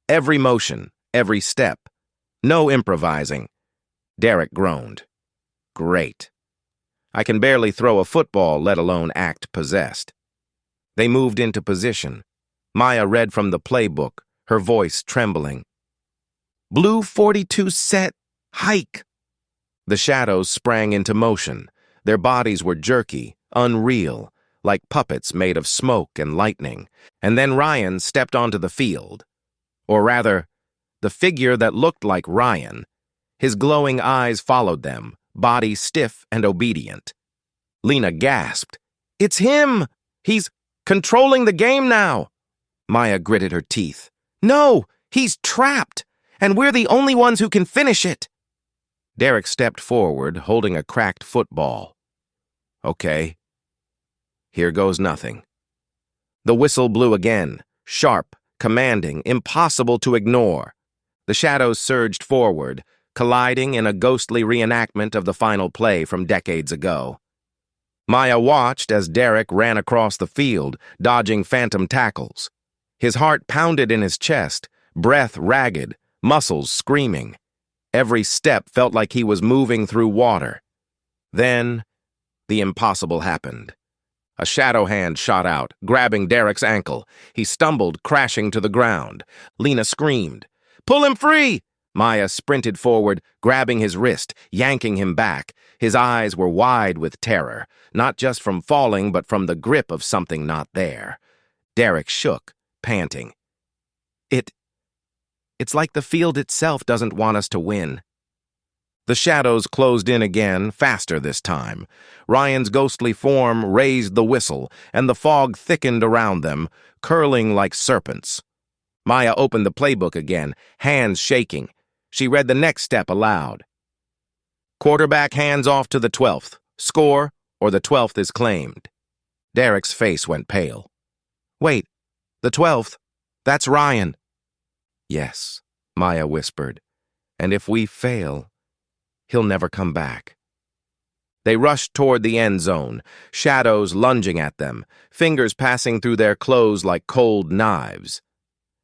every motion, every step. No improvising." Derek groaned. "Great. I can barely throw a football, let alone act possessed." They moved into position. Maya read from the playbook, her voice trembling. "Blue 42 set, hike." The shadows sprang into motion. Their bodies were jerky, unreal, like puppets made of smoke and lightning. And then Ryan stepped onto the field. Or rather, the figure that looked like Ryan. His glowing eyes followed them, body stiff and obedient. Lena gasped. "It's him! He's controlling the game now." Maya gritted her teeth. "No, he's trapped, and we're the only ones who can finish it." Derek stepped forward, holding a cracked football. "Okay. Here goes nothing." The whistle blew again, sharp, commanding, impossible to ignore. The shadows surged forward, colliding in a ghostly reenactment of the final play from decades ago. Maya watched as Derek ran across the field, dodging phantom tackles. His heart pounded in his chest, breath ragged, muscles screaming. Every step felt like he was moving through water. Then, the impossible happened. A shadow hand shot out, grabbing Derek's ankle. He stumbled, crashing to the ground. Lena screamed. "Pull him free!" Maya sprinted forward, grabbing his wrist, yanking him back. His eyes were wide with terror, not just from falling, but from the grip of something not there. Derek shook, panting. It's like the field itself doesn't want us to win." The shadows closed in again, faster this time. Ryan's ghostly form raised the whistle, and the fog thickened around them, curling like serpents. Maya opened the playbook again, hands shaking. She read the next step aloud. "Quarterback hands off to the 12th. Score, or the 12th is claimed." Derek's face went pale. "Wait, the 12th? That's Ryan." "Yes," Maya whispered, "and if we fail, he'll never come back." They rushed toward the end zone, shadows lunging at them, fingers passing through their clothes like cold knives.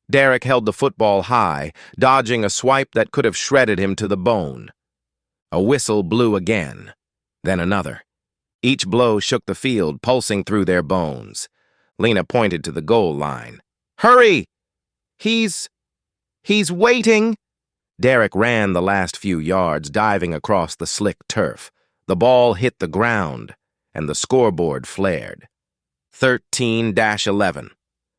Derek held the football high, dodging a swipe that could have shredded him to the bone. A whistle blew again, then another. Each blow shook the field, pulsing through their bones. Lena pointed to the goal line. "Hurry! He's waiting!" Derek ran the last few yards, diving across the slick turf. The ball hit the ground, and the scoreboard flared. 13-11.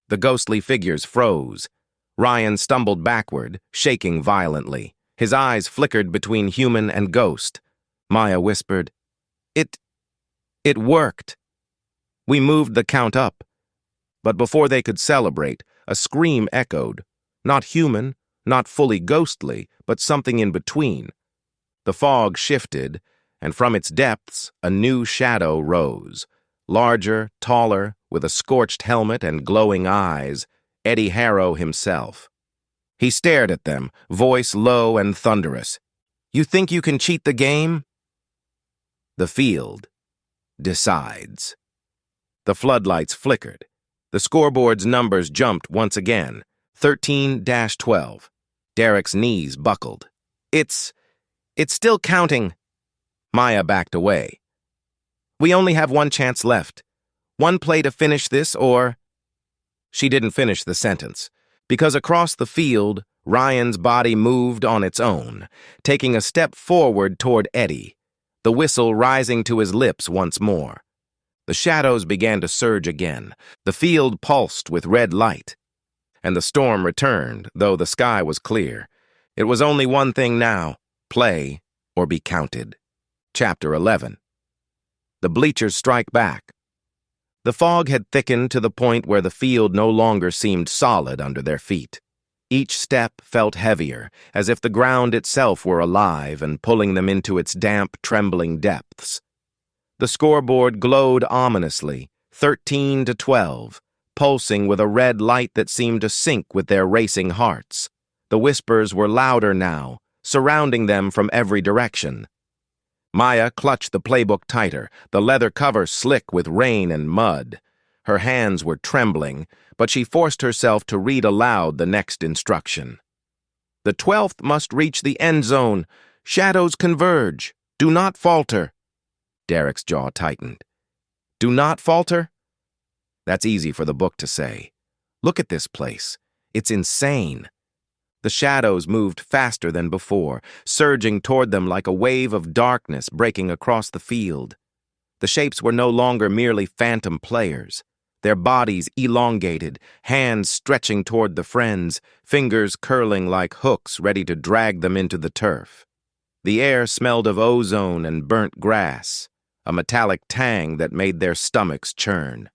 The ghostly figures froze. Ryan stumbled backward, shaking violently. His eyes flickered between human and ghost. Maya whispered, It worked. We moved the count up. But before they could celebrate, a scream echoed. Not human, not fully ghostly, but something in between. The fog shifted, and from its depths a new shadow rose. Larger, taller, with a scorched helmet and glowing eyes, Eddie Harrow himself. He stared at them, voice low and thunderous. "You think you can cheat the game?" The field decides. The floodlights flickered. The scoreboard's numbers jumped once again. 13-12. Derek's knees buckled. It's still counting." Maya backed away. "We only have one chance left. One play to finish this, or—" She didn't finish the sentence, because across the field, Ryan's body moved on its own, taking a step forward toward Eddie, the whistle rising to his lips once more. The shadows began to surge again. The field pulsed with red light. And the storm returned, though the sky was clear. It was only one thing now: play or be counted. Chapter 11. The bleachers strike back. The fog had thickened to the point where the field no longer seemed solid under their feet. Each step felt heavier, as if the ground itself were alive and pulling them into its damp, trembling depths. The scoreboard glowed ominously, 13-12, pulsing with a red light that seemed to sync with their racing hearts. The whispers were louder now, surrounding them from every direction. Maya clutched the playbook tighter, the leather cover slick with rain and mud. Her hands were trembling, but she forced herself to read aloud the next instruction. "The 12th must reach the end zone. Shadows converge. Do not falter." Derek's jaw tightened. "Do not falter?" That's easy for the book to say. Look at this place. It's insane. The shadows moved faster than before, surging toward them like a wave of darkness breaking across the field. The shapes were no longer merely phantom players. Their bodies elongated, hands stretching toward the friends, fingers curling like hooks ready to drag them into the turf. The air smelled of ozone and burnt grass, a metallic tang that made their stomachs churn.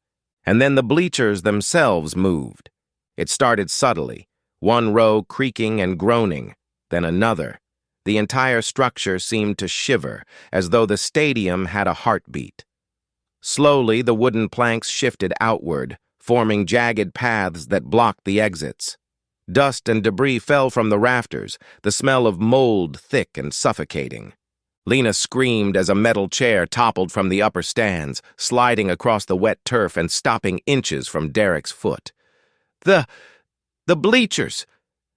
And then the bleachers themselves moved. It started subtly, one row creaking and groaning, then another. The entire structure seemed to shiver, as though the stadium had a heartbeat. Slowly, the wooden planks shifted outward, forming jagged paths that blocked the exits. Dust and debris fell from the rafters, the smell of mold thick and suffocating. Lena screamed as a metal chair toppled from the upper stands, sliding across the wet turf and stopping inches from Derek's foot. The bleachers!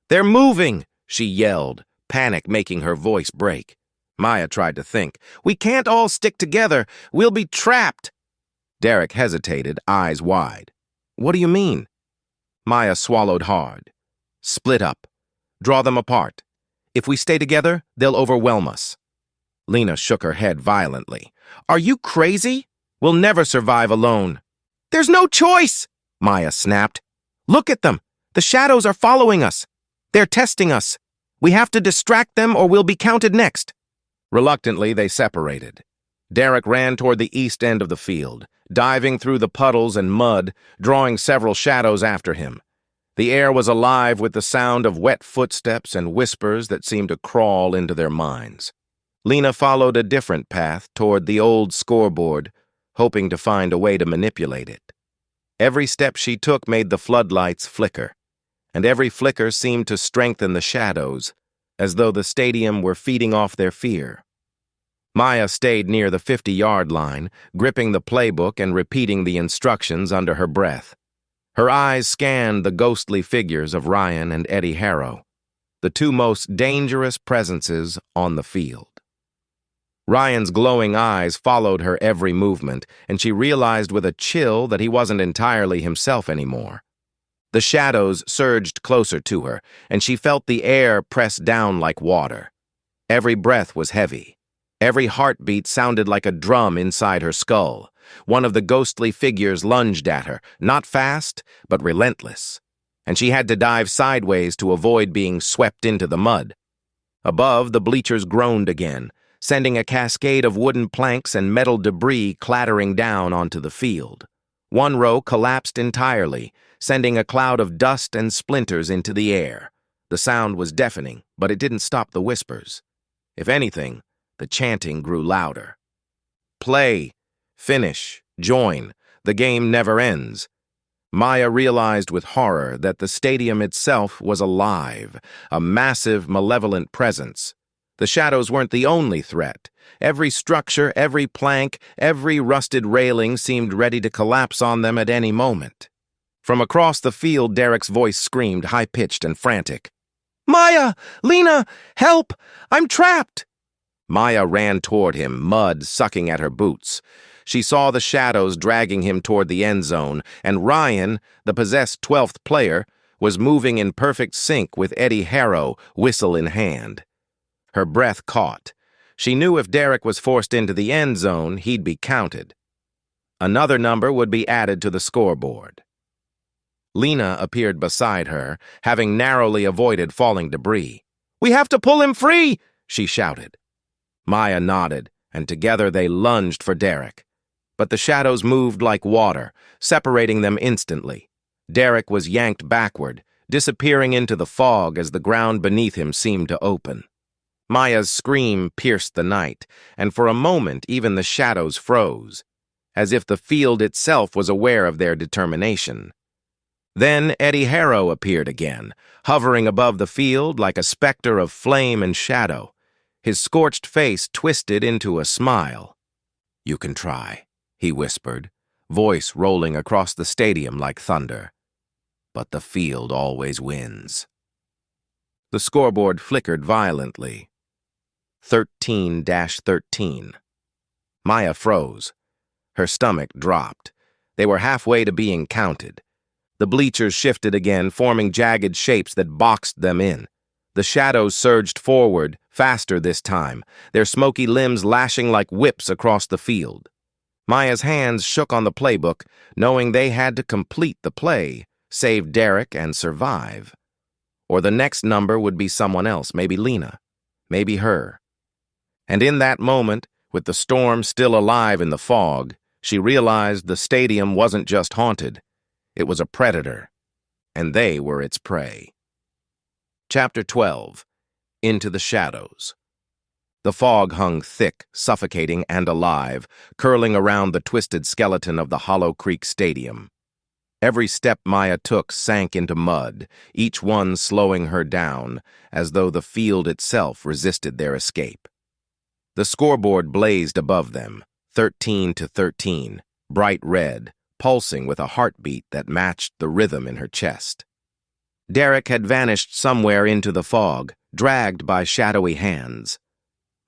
They're moving!" she yelled, panic making her voice break. Maya tried to think. "We can't all stick together. We'll be trapped." Derek hesitated, eyes wide. "What do you mean?" Maya swallowed hard. "Split up. Draw them apart. If we stay together, they'll overwhelm us." Lena shook her head violently. "Are you crazy? We'll never survive alone." "There's no choice!" Maya snapped. "Look at them. The shadows are following us. They're testing us. We have to distract them or we'll be counted next." Reluctantly, they separated. Derek ran toward the east end of the field, diving through the puddles and mud, drawing several shadows after him. The air was alive with the sound of wet footsteps and whispers that seemed to crawl into their minds. Lena followed a different path toward the old scoreboard, hoping to find a way to manipulate it. Every step she took made the floodlights flicker, and every flicker seemed to strengthen the shadows, as though the stadium were feeding off their fear. Maya stayed near the 50-yard line, gripping the playbook and repeating the instructions under her breath. Her eyes scanned the ghostly figures of Ryan and Eddie Harrow, the two most dangerous presences on the field. Ryan's glowing eyes followed her every movement, and she realized with a chill that he wasn't entirely himself anymore. The shadows surged closer to her, and she felt the air press down like water. Every breath was heavy. Every heartbeat sounded like a drum inside her skull. One of the ghostly figures lunged at her, not fast, but relentless, and she had to dive sideways to avoid being swept into the mud. Above, the bleachers groaned again, sending a cascade of wooden planks and metal debris clattering down onto the field. One row collapsed entirely, sending a cloud of dust and splinters into the air. The sound was deafening, but it didn't stop the whispers. If anything, the chanting grew louder. Play, finish, join. The game never ends. Maya realized with horror that the stadium itself was alive, a massive, malevolent presence. The shadows weren't the only threat. Every structure, every plank, every rusted railing seemed ready to collapse on them at any moment. From across the field, Derek's voice screamed, high-pitched and frantic. "Maya! Lena! Help! I'm trapped!" Maya ran toward him, mud sucking at her boots. She saw the shadows dragging him toward the end zone, and Ryan, the possessed 12th player, was moving in perfect sync with Eddie Harrow, whistle in hand. Her breath caught. She knew if Derek was forced into the end zone, he'd be counted. Another number would be added to the scoreboard. Lena appeared beside her, having narrowly avoided falling debris. "We have to pull him free!" she shouted. Maya nodded, and together they lunged for Derek. But the shadows moved like water, separating them instantly. Derek was yanked backward, disappearing into the fog as the ground beneath him seemed to open. Maya's scream pierced the night, and for a moment even the shadows froze, as if the field itself was aware of their determination. Then Eddie Harrow appeared again, hovering above the field like a specter of flame and shadow, his scorched face twisted into a smile. "You can try," he whispered, voice rolling across the stadium like thunder. "But the field always wins." The scoreboard flickered violently. 13-13. Maya froze. Her stomach dropped. They were halfway to being counted. The bleachers shifted again, forming jagged shapes that boxed them in. The shadows surged forward, faster this time, their smoky limbs lashing like whips across the field. Maya's hands shook on the playbook, knowing they had to complete the play, save Derek and survive. Or the next number would be someone else, maybe Lena, maybe her. And in that moment, with the storm still alive in the fog, she realized the stadium wasn't just haunted. It was a predator, and they were its prey. Chapter 12. Into the Shadows. The fog hung thick, suffocating and alive, curling around the twisted skeleton of the Hollow Creek Stadium. Every step Maya took sank into mud, each one slowing her down, as though the field itself resisted their escape. The scoreboard blazed above them, 13-13, bright red, pulsing with a heartbeat that matched the rhythm in her chest. Derek had vanished somewhere into the fog, dragged by shadowy hands.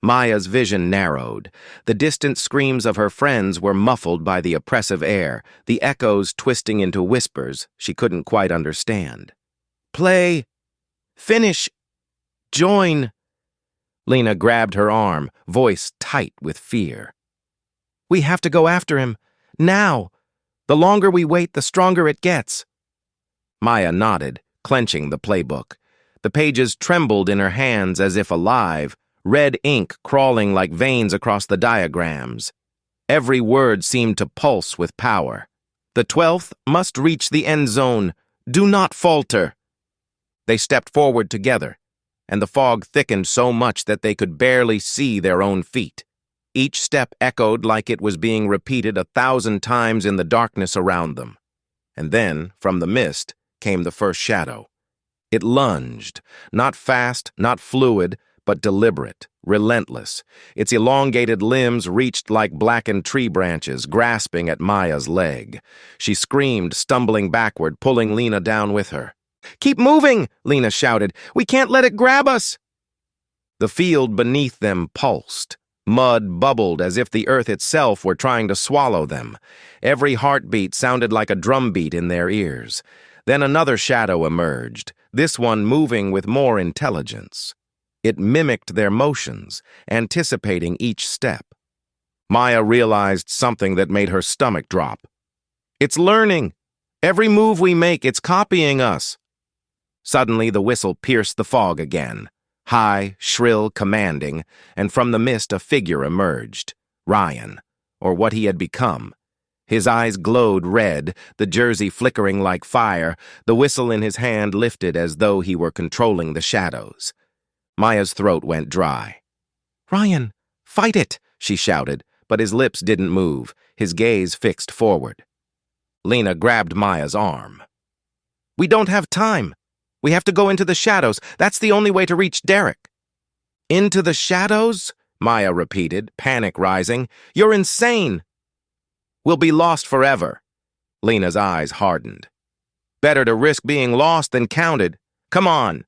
Maya's vision narrowed. The distant screams of her friends were muffled by the oppressive air, the echoes twisting into whispers she couldn't quite understand. "Play! Finish! Join!" Lena grabbed her arm, voice tight with fear. "We have to go after him. Now! The longer we wait, the stronger it gets." Maya nodded, clenching the playbook. The pages trembled in her hands as if alive, red ink crawling like veins across the diagrams. Every word seemed to pulse with power. "The 12th must reach the end zone. Do not falter." They stepped forward together, and the fog thickened so much that they could barely see their own feet. Each step echoed like it was being repeated 1,000 times in the darkness around them. And then, from the mist, came the first shadow. It lunged, not fast, not fluid, but deliberate, relentless. Its elongated limbs reached like blackened tree branches, grasping at Maya's leg. She screamed, stumbling backward, pulling Lena down with her. "Keep moving!" Lena shouted. "We can't let it grab us!" The field beneath them pulsed. Mud bubbled as if the earth itself were trying to swallow them. Every heartbeat sounded like a drumbeat in their ears. Then another shadow emerged, this one moving with more intelligence. It mimicked their motions, anticipating each step. Maya realized something that made her stomach drop. "It's learning! Every move we make, it's copying us!" Suddenly, the whistle pierced the fog again. High, shrill, commanding, and from the mist a figure emerged. Ryan, or what he had become. His eyes glowed red, the jersey flickering like fire, the whistle in his hand lifted as though he were controlling the shadows. Maya's throat went dry. "Ryan, fight it!" she shouted, but his lips didn't move, his gaze fixed forward. Lena grabbed Maya's arm. "We don't have time. We have to go into the shadows. That's the only way to reach Derek." "Into the shadows?" Maya repeated, panic rising. "You're insane!" "We'll be lost forever." Lena's eyes hardened. "Better to risk being lost than counted. Come on."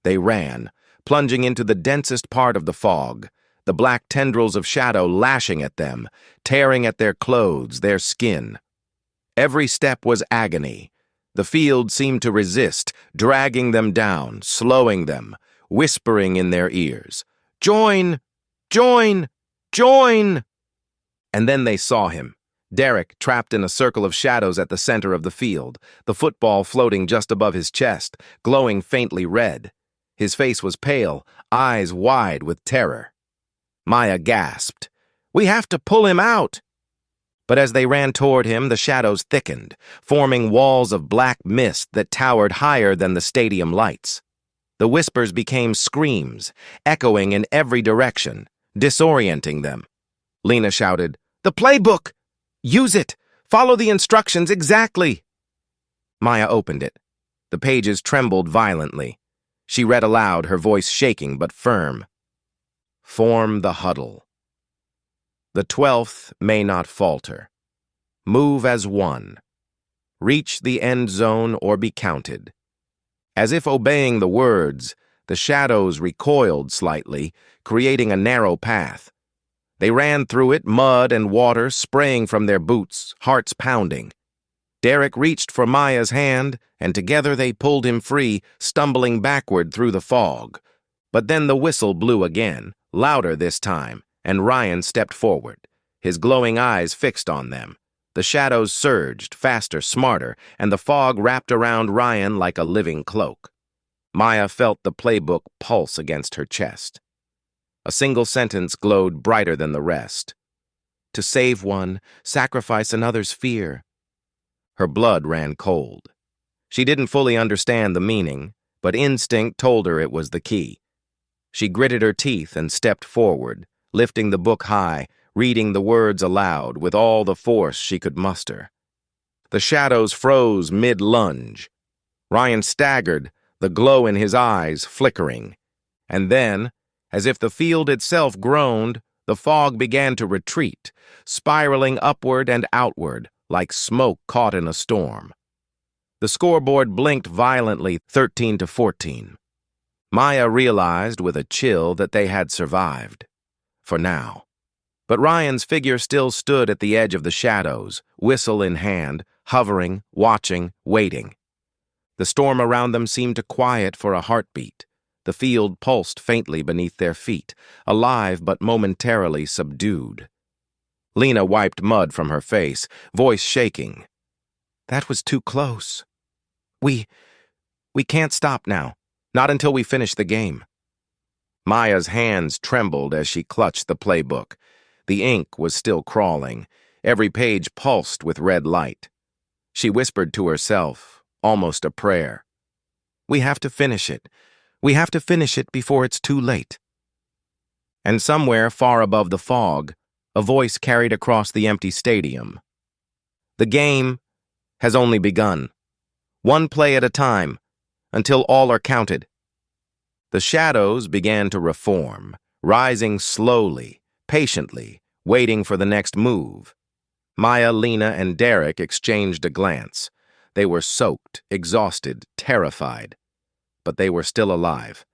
They ran, plunging into the densest part of the fog, the black tendrils of shadow lashing at them, tearing at their clothes, their skin. Every step was agony. The field seemed to resist, dragging them down, slowing them, whispering in their ears, "Join! Join! Join!" And then they saw him. Derek, trapped in a circle of shadows at the center of the field, the football floating just above his chest, glowing faintly red. His face was pale, eyes wide with terror. Maya gasped, "We have to pull him out!" But as they ran toward him, the shadows thickened, forming walls of black mist that towered higher than the stadium lights. The whispers became screams, echoing in every direction, disorienting them. Lena shouted, "The playbook! Use it! Follow the instructions exactly!" Maya opened it. The pages trembled violently. She read aloud, her voice shaking but firm. "Form the huddle. The 12th may not falter. Move as one. Reach the end zone or be counted." As if obeying the words, the shadows recoiled slightly, creating a narrow path. They ran through it, mud and water spraying from their boots, hearts pounding. Derek reached for Maya's hand, and together they pulled him free, stumbling backward through the fog. But then the whistle blew again, louder this time, and Ryan stepped forward, his glowing eyes fixed on them. The shadows surged, faster, smarter, and the fog wrapped around Ryan like a living cloak. Maya felt the playbook pulse against her chest. A single sentence glowed brighter than the rest. "To save one, sacrifice another's fear." Her blood ran cold. She didn't fully understand the meaning, but instinct told her it was the key. She gritted her teeth and stepped forward, lifting the book high, reading the words aloud with all the force she could muster. The shadows froze mid-lunge. Ryan staggered, the glow in his eyes flickering. And then, as if the field itself groaned, the fog began to retreat, spiraling upward and outward like smoke caught in a storm. The scoreboard blinked violently, 13-14. Maya realized with a chill that they had survived. For now. But Ryan's figure still stood at the edge of the shadows, whistle in hand, hovering, watching, waiting. The storm around them seemed to quiet for a heartbeat. The field pulsed faintly beneath their feet, alive but momentarily subdued. Lena wiped mud from her face, voice shaking. "That was too close. We can't stop now, not until we finish the game." Maya's hands trembled as she clutched the playbook. The ink was still crawling. Every page pulsed with red light. She whispered to herself, almost a prayer. "We have to finish it. We have to finish it before it's too late." And somewhere far above the fog, a voice carried across the empty stadium. "The game has only begun. One play at a time, until all are counted." The shadows began to reform, rising slowly, patiently, waiting for the next move. Maya, Lena, and Derek exchanged a glance. They were soaked, exhausted, terrified. But they were still alive.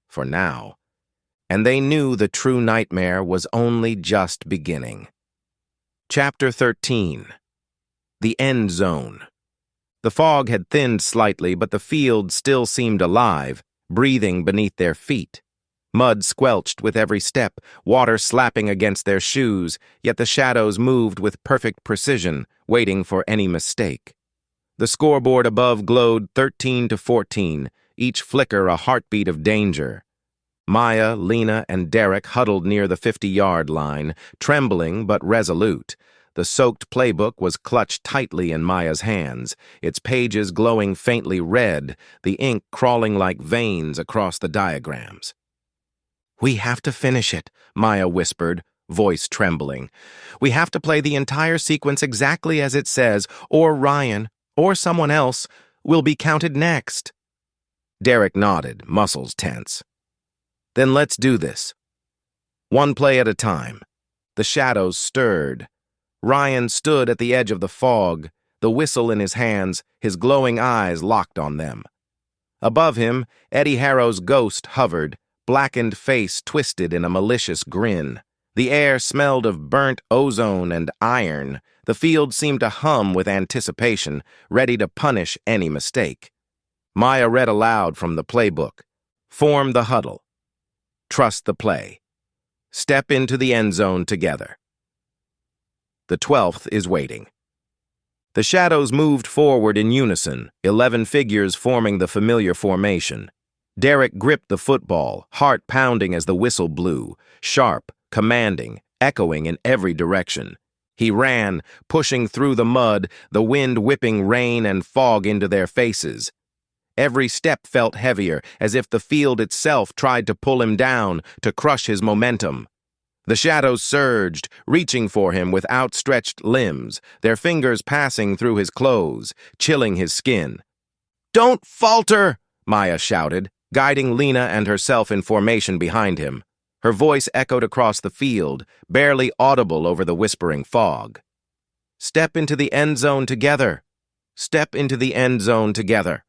For now. And they knew the true nightmare was only just beginning. Chapter 13. The End Zone. The fog had thinned slightly, but the field still seemed alive, breathing beneath their feet. Mud squelched with every step, water slapping against their shoes, yet the shadows moved with perfect precision, waiting for any mistake. The scoreboard above glowed 13-14, each flicker a heartbeat of danger. Maya, Lena, and Derek huddled near the 50-yard line, trembling but resolute, The soaked playbook was clutched tightly in Maya's hands, its pages glowing faintly red, the ink crawling like veins across the diagrams. "We have to finish it," Maya whispered, voice trembling. "We have to play the entire sequence exactly as it says, or Ryan, or someone else, will be counted next." Derek nodded, muscles tense. "Then let's do this. One play at a time." The shadows stirred. Ryan stood at the edge of the fog, the whistle in his hands, his glowing eyes locked on them. Above him, Eddie Harrow's ghost hovered, blackened face twisted in a malicious grin. The air smelled of burnt ozone and iron. The field seemed to hum with anticipation, ready to punish any mistake. Maya read aloud from the playbook. "Form the huddle. Trust the play. Step into the end zone together. The 12th is waiting." The shadows moved forward in unison, 11 figures forming the familiar formation. Derek gripped the football, heart pounding as the whistle blew, sharp, commanding, echoing in every direction. He ran, pushing through the mud, the wind whipping rain and fog into their faces. Every step felt heavier, as if the field itself tried to pull him down, to crush his momentum. The shadows surged, reaching for him with outstretched limbs, their fingers passing through his clothes, chilling his skin. "Don't falter!" Maya shouted, guiding Lena and herself in formation behind him. Her voice echoed across the field, barely audible over the whispering fog. "Step into the end zone together. Step into the end zone together."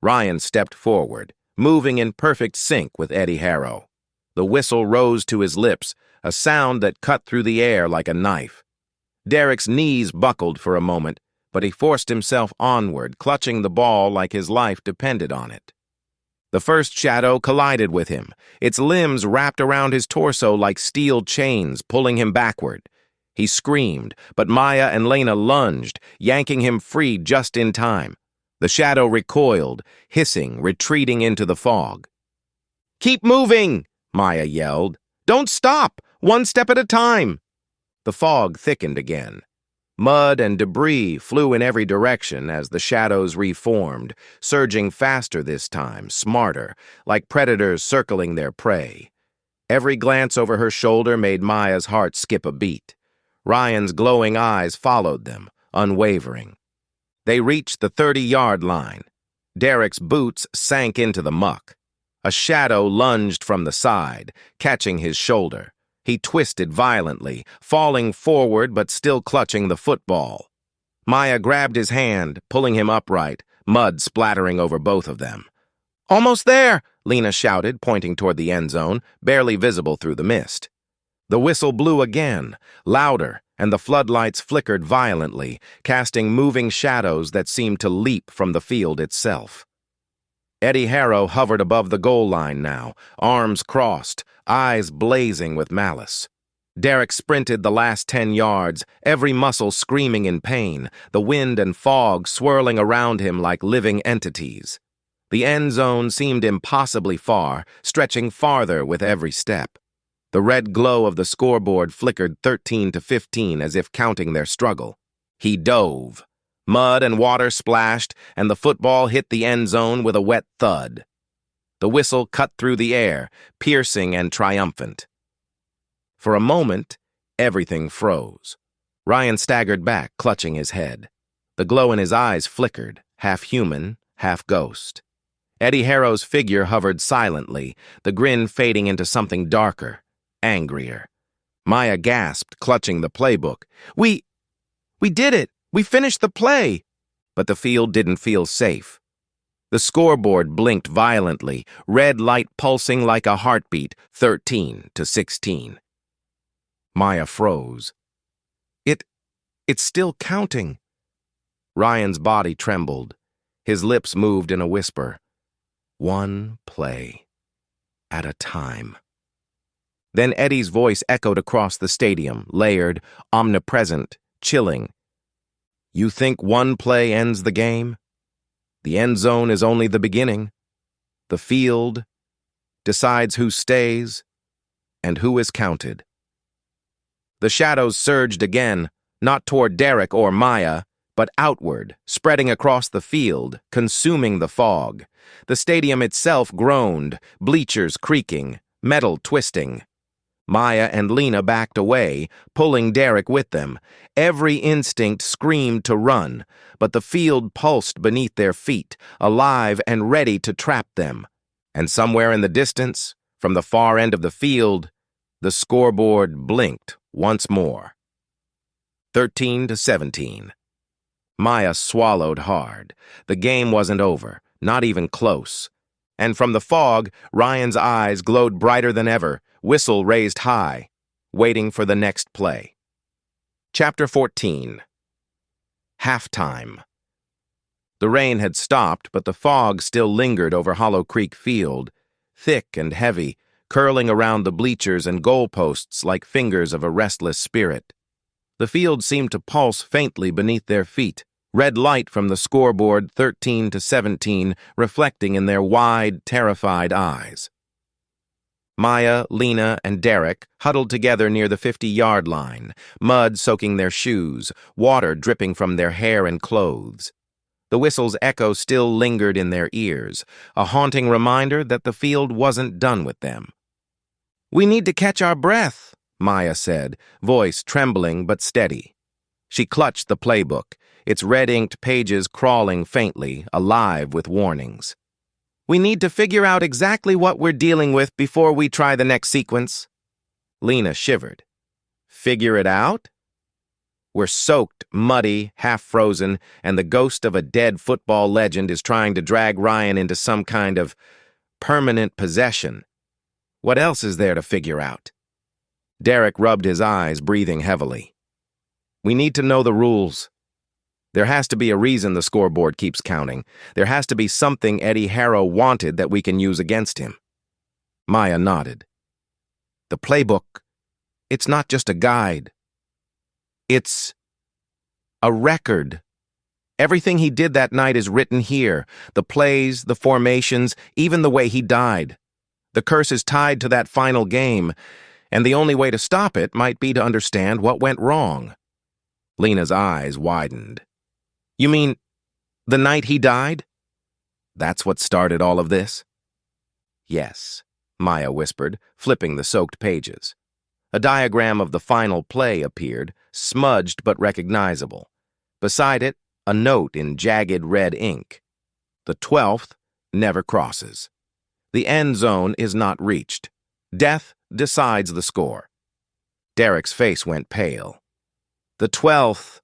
Ryan stepped forward, moving in perfect sync with Eddie Harrow. The whistle rose to his lips, a sound that cut through the air like a knife. Derek's knees buckled for a moment, but he forced himself onward, clutching the ball like his life depended on it. The first shadow collided with him, its limbs wrapped around his torso like steel chains, pulling him backward. He screamed, but Maya and Lena lunged, yanking him free just in time. The shadow recoiled, hissing, retreating into the fog. "Keep moving!" Maya yelled. "Don't stop! One step at a time!" The fog thickened again. Mud and debris flew in every direction as the shadows reformed, surging faster this time, smarter, like predators circling their prey. Every glance over her shoulder made Maya's heart skip a beat. Ryan's glowing eyes followed them, unwavering. They reached the 30-yard line. Derek's boots sank into the muck. A shadow lunged from the side, catching his shoulder. He twisted violently, falling forward but still clutching the football. Maya grabbed his hand, pulling him upright, mud splattering over both of them. "Almost there!" Lena shouted, pointing toward the end zone, barely visible through the mist. The whistle blew again, louder, and the floodlights flickered violently, casting moving shadows that seemed to leap from the field itself. Eddie Harrow hovered above the goal line now, arms crossed, eyes blazing with malice. Derek sprinted the last 10 yards, every muscle screaming in pain, the wind and fog swirling around him like living entities. The end zone seemed impossibly far, stretching farther with every step. The red glow of the scoreboard flickered 13 to 15 as if counting their struggle. He dove. Mud and water splashed, and the football hit the end zone with a wet thud. The whistle cut through the air, piercing and triumphant. For a moment, everything froze. Ryan staggered back, clutching his head. The glow in his eyes flickered, half human, half ghost. Eddie Harrow's figure hovered silently, the grin fading into something darker, angrier. Maya gasped, clutching the playbook. We did it! We finished the play!" But the field didn't feel safe. The scoreboard blinked violently, red light pulsing like a heartbeat, 13 to 16. Maya froze. It's still counting." Ryan's body trembled. His lips moved in a whisper. "One play at a time." Then Eddie's voice echoed across the stadium, layered, omnipresent, chilling. "You think one play ends the game? The end zone is only the beginning. The field decides who stays and who is counted." The shadows surged again, not toward Derek or Maya, but outward, spreading across the field, consuming the fog. The stadium itself groaned, bleachers creaking, metal twisting. Maya and Lena backed away, pulling Derek with them. Every instinct screamed to run, but the field pulsed beneath their feet, alive and ready to trap them. And somewhere in the distance, from the far end of the field, the scoreboard blinked once more. 13-17. Maya swallowed hard. The game wasn't over, not even close. And from the fog, Ryan's eyes glowed brighter than ever, whistle raised high, waiting for the next play. Chapter 14. Halftime. The rain had stopped, but the fog still lingered over Hollow Creek Field, thick and heavy, curling around the bleachers and goalposts like fingers of a restless spirit. The field seemed to pulse faintly beneath their feet, red light from the scoreboard 13-17 reflecting in their wide, terrified eyes. Maya, Lena, and Derek huddled together near the 50-yard line, mud soaking their shoes, water dripping from their hair and clothes. The whistle's echo still lingered in their ears, a haunting reminder that the field wasn't done with them. "We need to catch our breath," Maya said, voice trembling but steady. She clutched the playbook, its red-inked pages crawling faintly, alive with warnings. "We need to figure out exactly what we're dealing with before we try the next sequence." Lena shivered. "Figure it out?" "We're soaked, muddy, half-frozen, and the ghost of a dead football legend is trying to drag Ryan into some kind of permanent possession. What else is there to figure out?" Derek rubbed his eyes, breathing heavily. "We need to know the rules. There has to be a reason the scoreboard keeps counting. There has to be something Eddie Harrow wanted that we can use against him." Maya nodded. "The playbook, it's not just a guide. It's a record. Everything he did that night is written here. The plays, the formations, even the way he died. The curse is tied to that final game, and the only way to stop it might be to understand what went wrong." Lena's eyes widened. "You mean the night he died? That's what started all of this?" "Yes," Maya whispered, flipping the soaked pages. A diagram of the final play appeared, smudged but recognizable. Beside it, a note in jagged red ink. "The 12th never crosses. The end zone is not reached. Death decides the score." Derek's face went pale. "The 12th,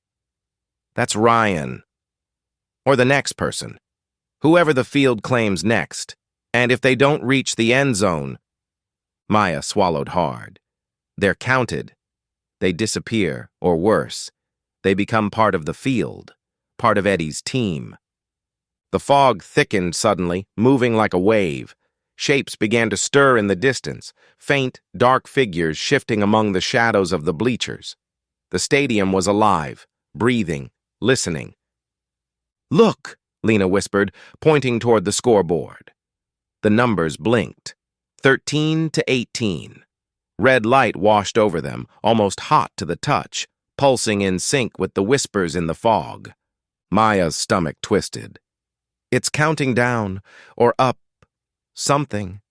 that's Ryan. Or the next person. Whoever the field claims next. And if they don't reach the end zone..." Maya swallowed hard. "They're counted. They disappear, or worse. They become part of the field, part of Eddie's team." The fog thickened suddenly, moving like a wave. Shapes began to stir in the distance, faint, dark figures shifting among the shadows of the bleachers. The stadium was alive, breathing, listening. "Look," Lena whispered, pointing toward the scoreboard. The numbers blinked. 13-18. Red light washed over them, almost hot to the touch, pulsing in sync with the whispers in the fog. Maya's stomach twisted. "It's counting down, or up, something."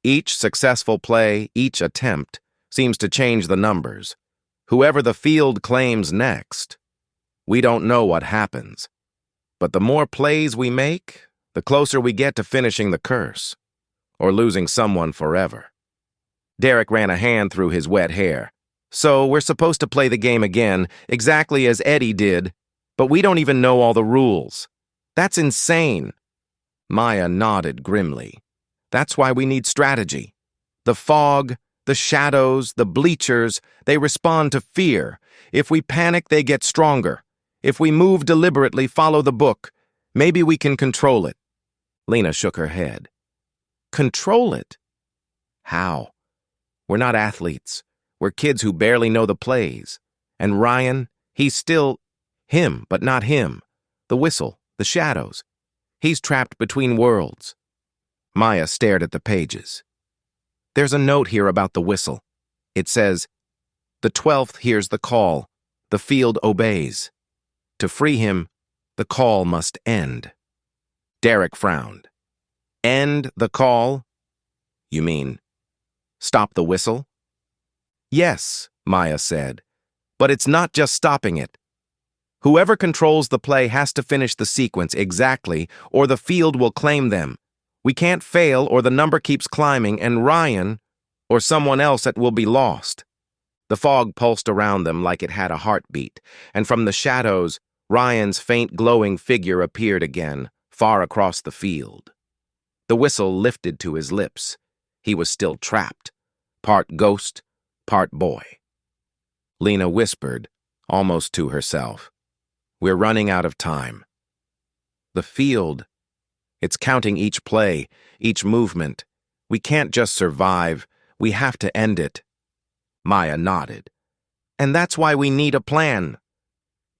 Each successful play, each attempt, seems to change the numbers. Whoever the field claims next. We don't know what happens. But the more plays we make, the closer we get to finishing the curse, or losing someone forever. Derek ran a hand through his wet hair. "So we're supposed to play the game again, exactly as Eddie did, but we don't even know all the rules. That's insane." Maya nodded grimly. "That's why we need strategy. The fog, the shadows, the bleachers, they respond to fear. If we panic, they get stronger. If we move deliberately, follow the book, maybe we can control it." Lena shook her head. "Control it? How? We're not athletes. We're kids who barely know the plays. And Ryan, he's still him, but not him. The whistle, the shadows. He's trapped between worlds." Maya stared at the pages. "There's a note here about the whistle. It says, 'The 12th hears the call. The field obeys. To free him, the call must end. Derek frowned. End the call? You mean, stop the whistle? Yes, Maya said, but it's not just stopping it. Whoever controls the play has to finish the sequence exactly, or the field will claim them. We can't fail or the number keeps climbing, and Ryan, or someone else, will be lost. The fog pulsed around them like it had a heartbeat, and from the shadows, Ryan's faint glowing figure appeared again, far across the field. The whistle lifted to his lips. He was still trapped, part ghost, part boy. Lena whispered, almost to herself, "We're running out of time." The field, it's counting each play, each movement. We can't just survive, we have to end it. Maya nodded. And that's why we need a plan.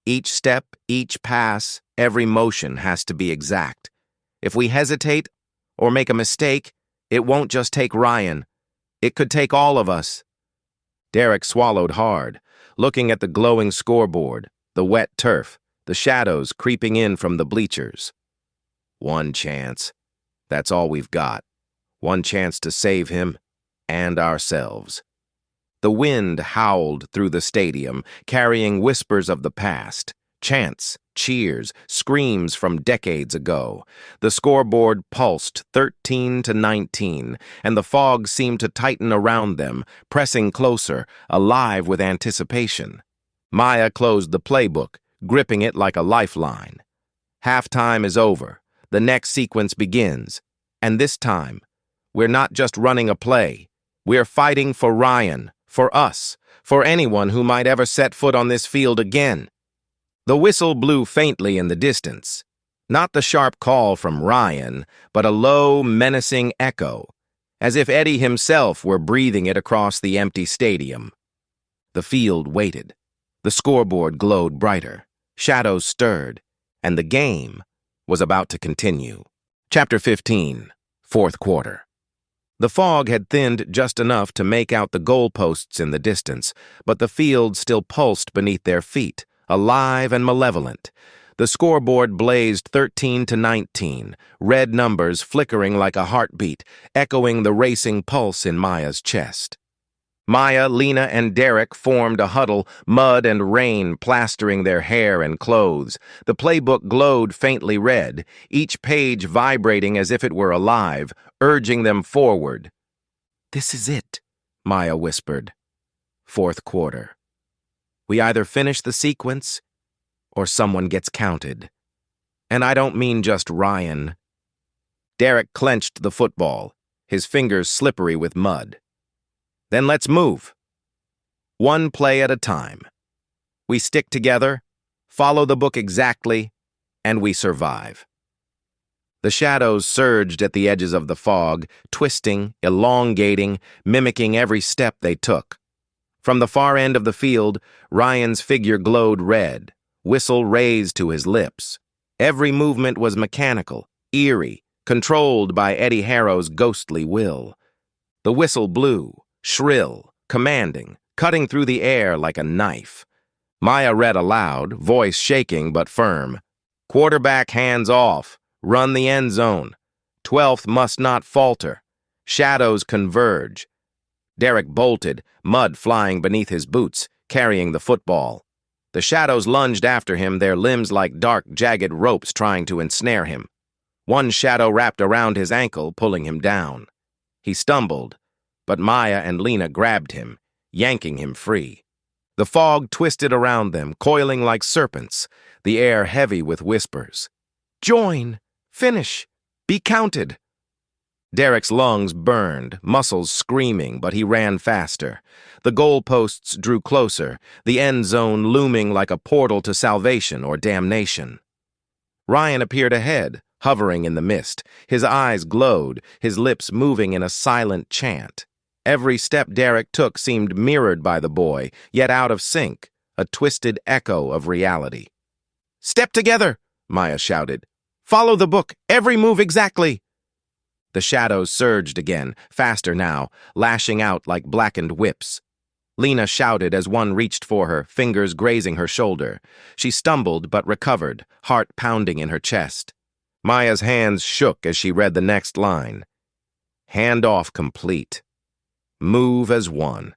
Each step, each pass, every motion has to be exact. If we hesitate or make a mistake, it won't just take Ryan. It could take all of us. Derek swallowed hard, looking at the glowing scoreboard, the wet turf, the shadows creeping in from the bleachers. One chance. That's all we've got. One chance to save him and ourselves. The wind howled through the stadium, carrying whispers of the past, chants, cheers, screams from decades ago. The scoreboard pulsed 13-19, and the fog seemed to tighten around them, pressing closer, alive with anticipation. Maya closed the playbook, gripping it like a lifeline. Halftime is over. The next sequence begins. And this time, we're not just running a play. We're fighting for Ryan, for us, for anyone who might ever set foot on this field again. The whistle blew faintly in the distance. Not the sharp call from Ryan, but a low, menacing echo, as if Eddie himself were breathing it across the empty stadium. The field waited. The scoreboard glowed brighter. Shadows stirred, and the game was about to continue. Chapter 15, Fourth Quarter. The fog had thinned just enough to make out the goalposts in the distance, but the field still pulsed beneath their feet, alive and malevolent. The scoreboard blazed 13-19, red numbers flickering like a heartbeat, echoing the racing pulse in Maya's chest. Maya, Lena, and Derek formed a huddle, mud and rain plastering their hair and clothes. The playbook glowed faintly red, each page vibrating as if it were alive, urging them forward. "This is it," Maya whispered. Fourth quarter. We either finish the sequence, or someone gets counted. And I don't mean just Ryan. Derek clenched the football, his fingers slippery with mud. Then let's move. One play at a time. We stick together, follow the book exactly, and we survive. The shadows surged at the edges of the fog, twisting, elongating, mimicking every step they took. From the far end of the field, Ryan's figure glowed red, whistle raised to his lips. Every movement was mechanical, eerie, controlled by Eddie Harrow's ghostly will. The whistle blew, shrill, commanding, cutting through the air like a knife. Maya read aloud, voice shaking but firm. Quarterback hands off. Run the end zone. 12th must not falter. Shadows converge. Derek bolted, mud flying beneath his boots, carrying the football. The shadows lunged after him, their limbs like dark, jagged ropes trying to ensnare him. One shadow wrapped around his ankle, pulling him down. He stumbled, but Maya and Lena grabbed him, yanking him free. The fog twisted around them, coiling like serpents, the air heavy with whispers. Join! Finish! Be counted! Derek's lungs burned, muscles screaming, but he ran faster. The goalposts drew closer, the end zone looming like a portal to salvation or damnation. Ryan appeared ahead, hovering in the mist. His eyes glowed, his lips moving in a silent chant. Every step Derek took seemed mirrored by the boy, yet out of sync, a twisted echo of reality. "Step together!" Maya shouted. "Follow the book, every move exactly!" The shadows surged again, faster now, lashing out like blackened whips. Lena shouted as one reached for her, fingers grazing her shoulder. She stumbled but recovered, heart pounding in her chest. Maya's hands shook as she read the next line. Hand off complete. Move as one.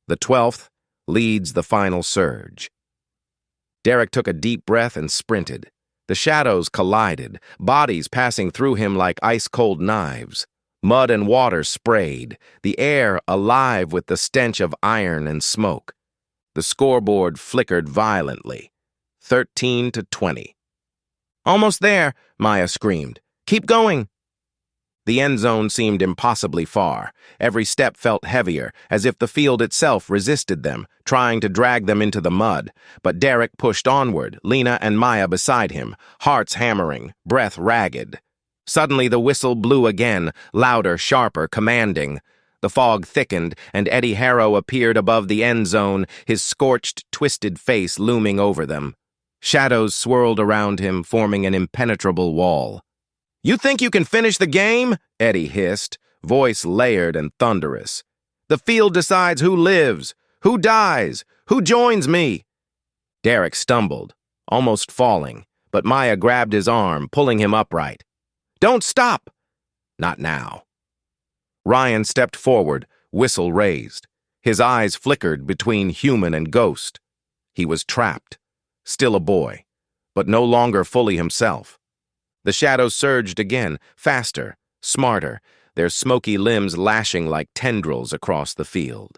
The 12th leads the final surge. Derek took a deep breath and sprinted. The shadows collided, bodies passing through him like ice-cold knives. Mud and water sprayed, the air alive with the stench of iron and smoke. The scoreboard flickered violently. 13-20. Almost there, Maya screamed. Keep going. The end zone seemed impossibly far. Every step felt heavier, as if the field itself resisted them, trying to drag them into the mud. But Derek pushed onward, Lena and Maya beside him, hearts hammering, breath ragged. Suddenly the whistle blew again, louder, sharper, commanding. The fog thickened, and Eddie Harrow appeared above the end zone, his scorched, twisted face looming over them. Shadows swirled around him, forming an impenetrable wall. You think you can finish the game? Eddie hissed, voice layered and thunderous. The field decides who lives, who dies, who joins me. Derek stumbled, almost falling, but Maya grabbed his arm, pulling him upright. Don't stop! Not now. Ryan stepped forward, whistle raised. His eyes flickered between human and ghost. He was trapped, still a boy, but no longer fully himself. The shadows surged again, faster, smarter, their smoky limbs lashing like tendrils across the field.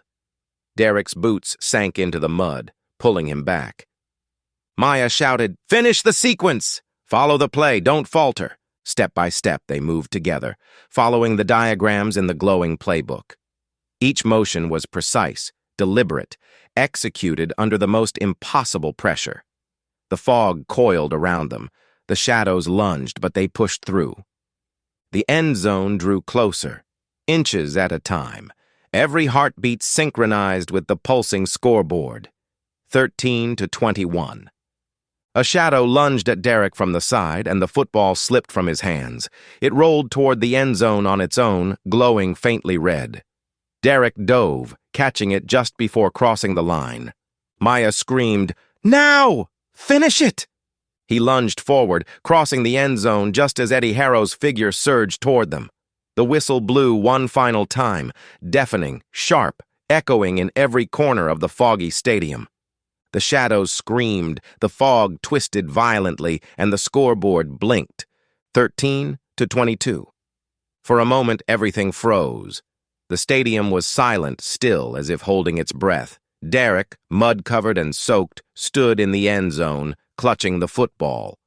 Derek's boots sank into the mud, pulling him back. Maya shouted, "Finish the sequence! Follow the play, don't falter." Step by step, they moved together, following the diagrams in the glowing playbook. Each motion was precise, deliberate, executed under the most impossible pressure. The fog coiled around them. The shadows lunged, but they pushed through. The end zone drew closer, inches at a time, every heartbeat synchronized with the pulsing scoreboard. 13-21. A shadow lunged at Derek from the side, and the football slipped from his hands. It rolled toward the end zone on its own, glowing faintly red. Derek dove, catching it just before crossing the line. Maya screamed, "Now! Finish it!" He lunged forward, crossing the end zone just as Eddie Harrow's figure surged toward them. The whistle blew one final time, deafening, sharp, echoing in every corner of the foggy stadium. The shadows screamed, the fog twisted violently, and the scoreboard blinked. 13-22. For a moment, everything froze. The stadium was silent, still, as if holding its breath. Derek, mud-covered and soaked, stood in the end zone, clutching the football.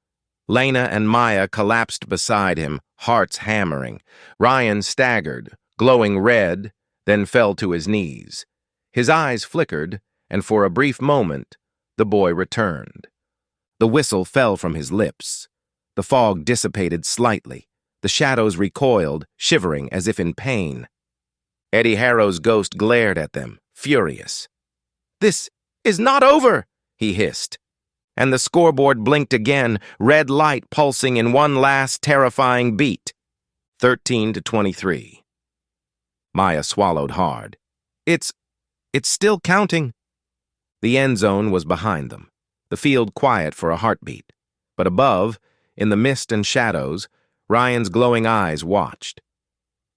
Lena and Maya collapsed beside him, hearts hammering. Ryan staggered, glowing red, then fell to his knees. His eyes flickered, and for a brief moment, the boy returned. The whistle fell from his lips. The fog dissipated slightly. The shadows recoiled, shivering as if in pain. Eddie Harrow's ghost glared at them, furious. "This is not over," he hissed. And the scoreboard blinked again, red light pulsing in one last terrifying beat. 13-23. Maya swallowed hard. It's still counting." The end zone was behind them, the field quiet for a heartbeat. But above, in the mist and shadows, Ryan's glowing eyes watched.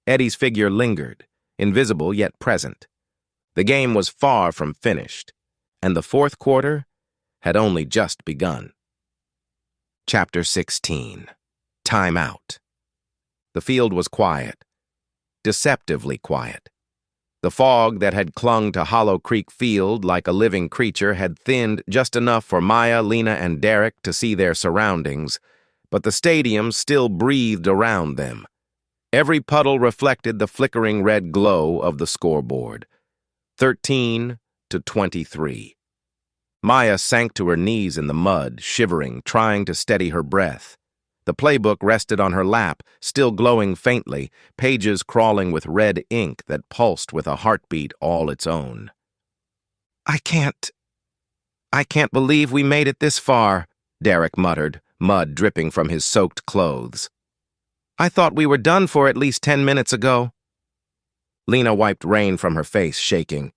Eddie's figure lingered, invisible yet present. The game was far from finished, and the fourth quarter had only just begun. Chapter 16. Time Out. The field was quiet, deceptively quiet. The fog that had clung to Hollow Creek Field like a living creature had thinned just enough for Maya, Lena, and Derek to see their surroundings, but the stadium still breathed around them. Every puddle reflected the flickering red glow of the scoreboard. 13-23. Maya sank to her knees in the mud, shivering, trying to steady her breath. The playbook rested on her lap, still glowing faintly, pages crawling with red ink that pulsed with a heartbeat all its own. I can't believe we made it this far," Derek muttered, mud dripping from his soaked clothes. "I thought we were done for at least 10 minutes ago." Lena wiped rain from her face, shaking.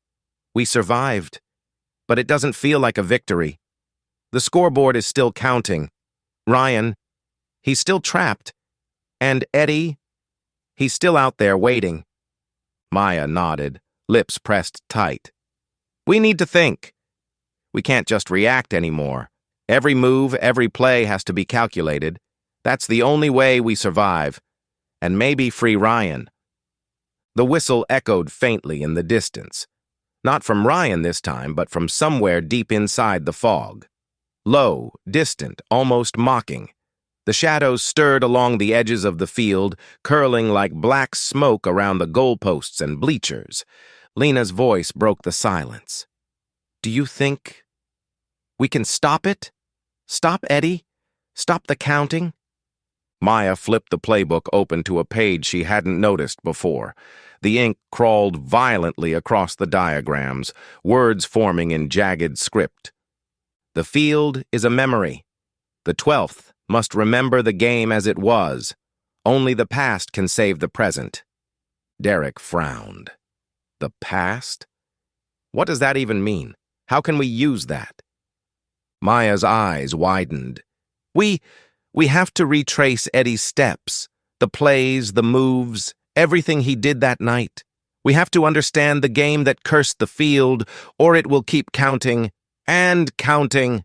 We survived, but it doesn't feel like a victory. The scoreboard is still counting. Ryan, he's still trapped. And Eddie, he's still out there waiting. Maya nodded, lips pressed tight. We need to think. We can't just react anymore. Every move, every play has to be calculated. That's the only way we survive. And maybe free Ryan. The whistle echoed faintly in the distance. Not from Ryan this time, but from somewhere deep inside the fog. Low, distant, almost mocking. The shadows stirred along the edges of the field, curling like black smoke around the goalposts and bleachers. Lena's voice broke the silence. Do you think we can stop it? Stop Eddie? Stop the counting? Maya flipped the playbook open to a page she hadn't noticed before. The ink crawled violently across the diagrams, words forming in jagged script. The field is a memory. The 12th must remember the game as it was. Only the past can save the present. Derek frowned. The past? What does that even mean? How can we use that? Maya's eyes widened. We have to retrace Eddie's steps, the plays, the moves, everything he did that night. We have to understand the game that cursed the field, or it will keep counting and counting.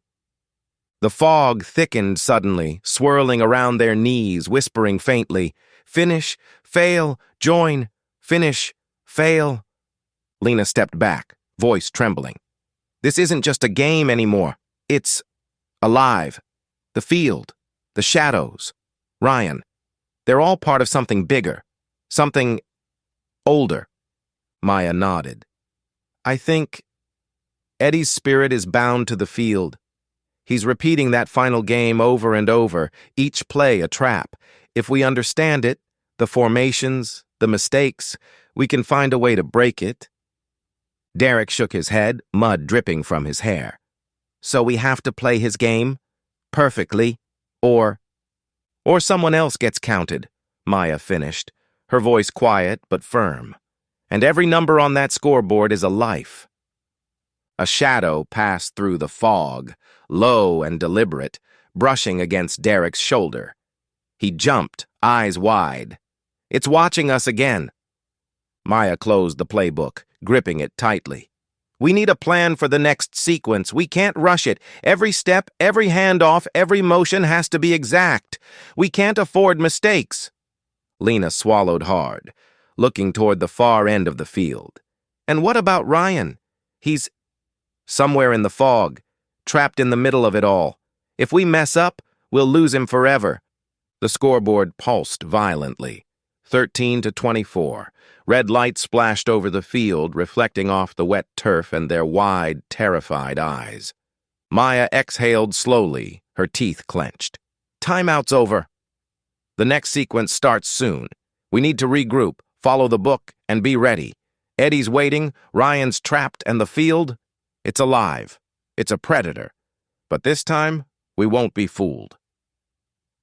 The fog thickened suddenly, swirling around their knees, whispering faintly, finish, fail, join, finish, fail. Lena stepped back, voice trembling. This isn't just a game anymore. It's alive. The field, the shadows, Ryan. They're all part of something bigger, something older. Maya nodded. I think Eddie's spirit is bound to the field. He's repeating that final game over and over, each play a trap. If we understand it, the formations, the mistakes, we can find a way to break it. Derek shook his head, mud dripping from his hair. So we have to play his game perfectly, or someone else gets counted, Maya finished, her voice quiet but firm. And every number on that scoreboard is a life. A shadow passed through the fog, low and deliberate, brushing against Derek's shoulder. He jumped, eyes wide. It's watching us again. Maya closed the playbook, gripping it tightly. We need a plan for the next sequence. We can't rush it. Every step, every handoff, every motion has to be exact. We can't afford mistakes. Lena swallowed hard, looking toward the far end of the field. And what about Ryan? He's somewhere in the fog, trapped in the middle of it all. If we mess up, we'll lose him forever. The scoreboard pulsed violently. 13-24. Red light splashed over the field, reflecting off the wet turf and their wide, terrified eyes. Maya exhaled slowly, her teeth clenched. Timeout's over. The next sequence starts soon. We need to regroup, follow the book, and be ready. Eddie's waiting, Ryan's trapped, and the field? It's alive. It's a predator. But this time, we won't be fooled.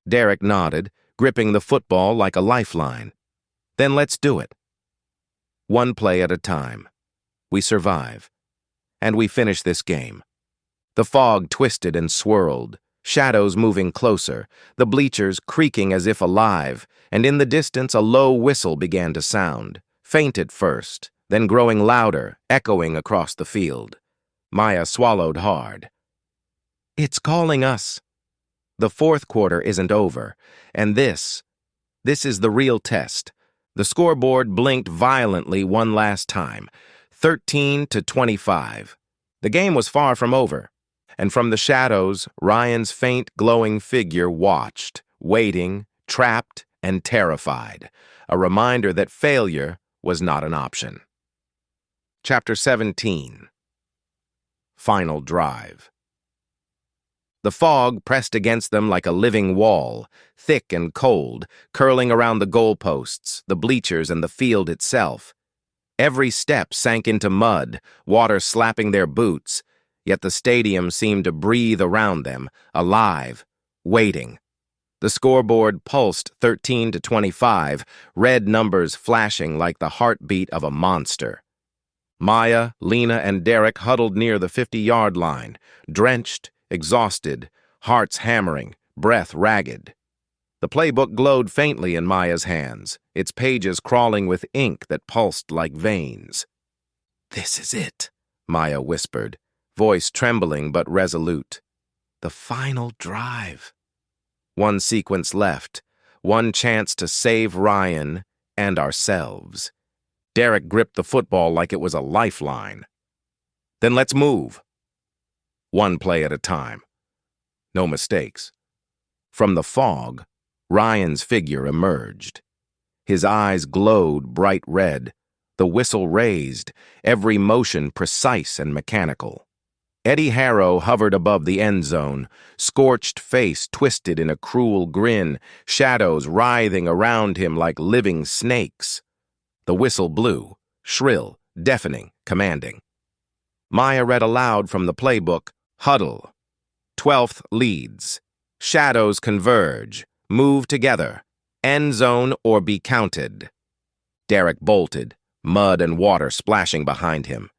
Derek nodded, gripping the football like a lifeline. Then let's do it. One play at a time. We survive. And we finish this game. The fog twisted and swirled, shadows moving closer, the bleachers creaking as if alive, and in the distance a low whistle began to sound, faint at first, then growing louder, echoing across the field. Maya swallowed hard. It's calling us. The fourth quarter isn't over, and this is the real test. The scoreboard blinked violently one last time, 13-25. The game was far from over, and from the shadows, Ryan's faint, glowing figure watched, waiting, trapped, and terrified, a reminder that failure was not an option. Chapter 17. Final Drive. The fog pressed against them like a living wall, thick and cold, curling around the goalposts, the bleachers, and the field itself. Every step sank into mud, water slapping their boots, yet the stadium seemed to breathe around them, alive, waiting. The scoreboard pulsed 13-25, red numbers flashing like the heartbeat of a monster. Maya, Lena, and Derek huddled near the 50-yard line, drenched, exhausted, hearts hammering, breath ragged. The playbook glowed faintly in Maya's hands, its pages crawling with ink that pulsed like veins. "This is it," Maya whispered, voice trembling but resolute. "The final drive." One sequence left, one chance to save Ryan and ourselves. Derek gripped the football like it was a lifeline. "Then let's move." One play at a time. No mistakes. From the fog, Ryan's figure emerged. His eyes glowed bright red, the whistle raised, every motion precise and mechanical. Eddie Harrow hovered above the end zone, scorched face twisted in a cruel grin, shadows writhing around him like living snakes. The whistle blew, shrill, deafening, commanding. Maya read aloud from the playbook, "Huddle. 12th leads. Shadows converge. Move together. End zone or be counted." Derek bolted, mud and water splashing behind him.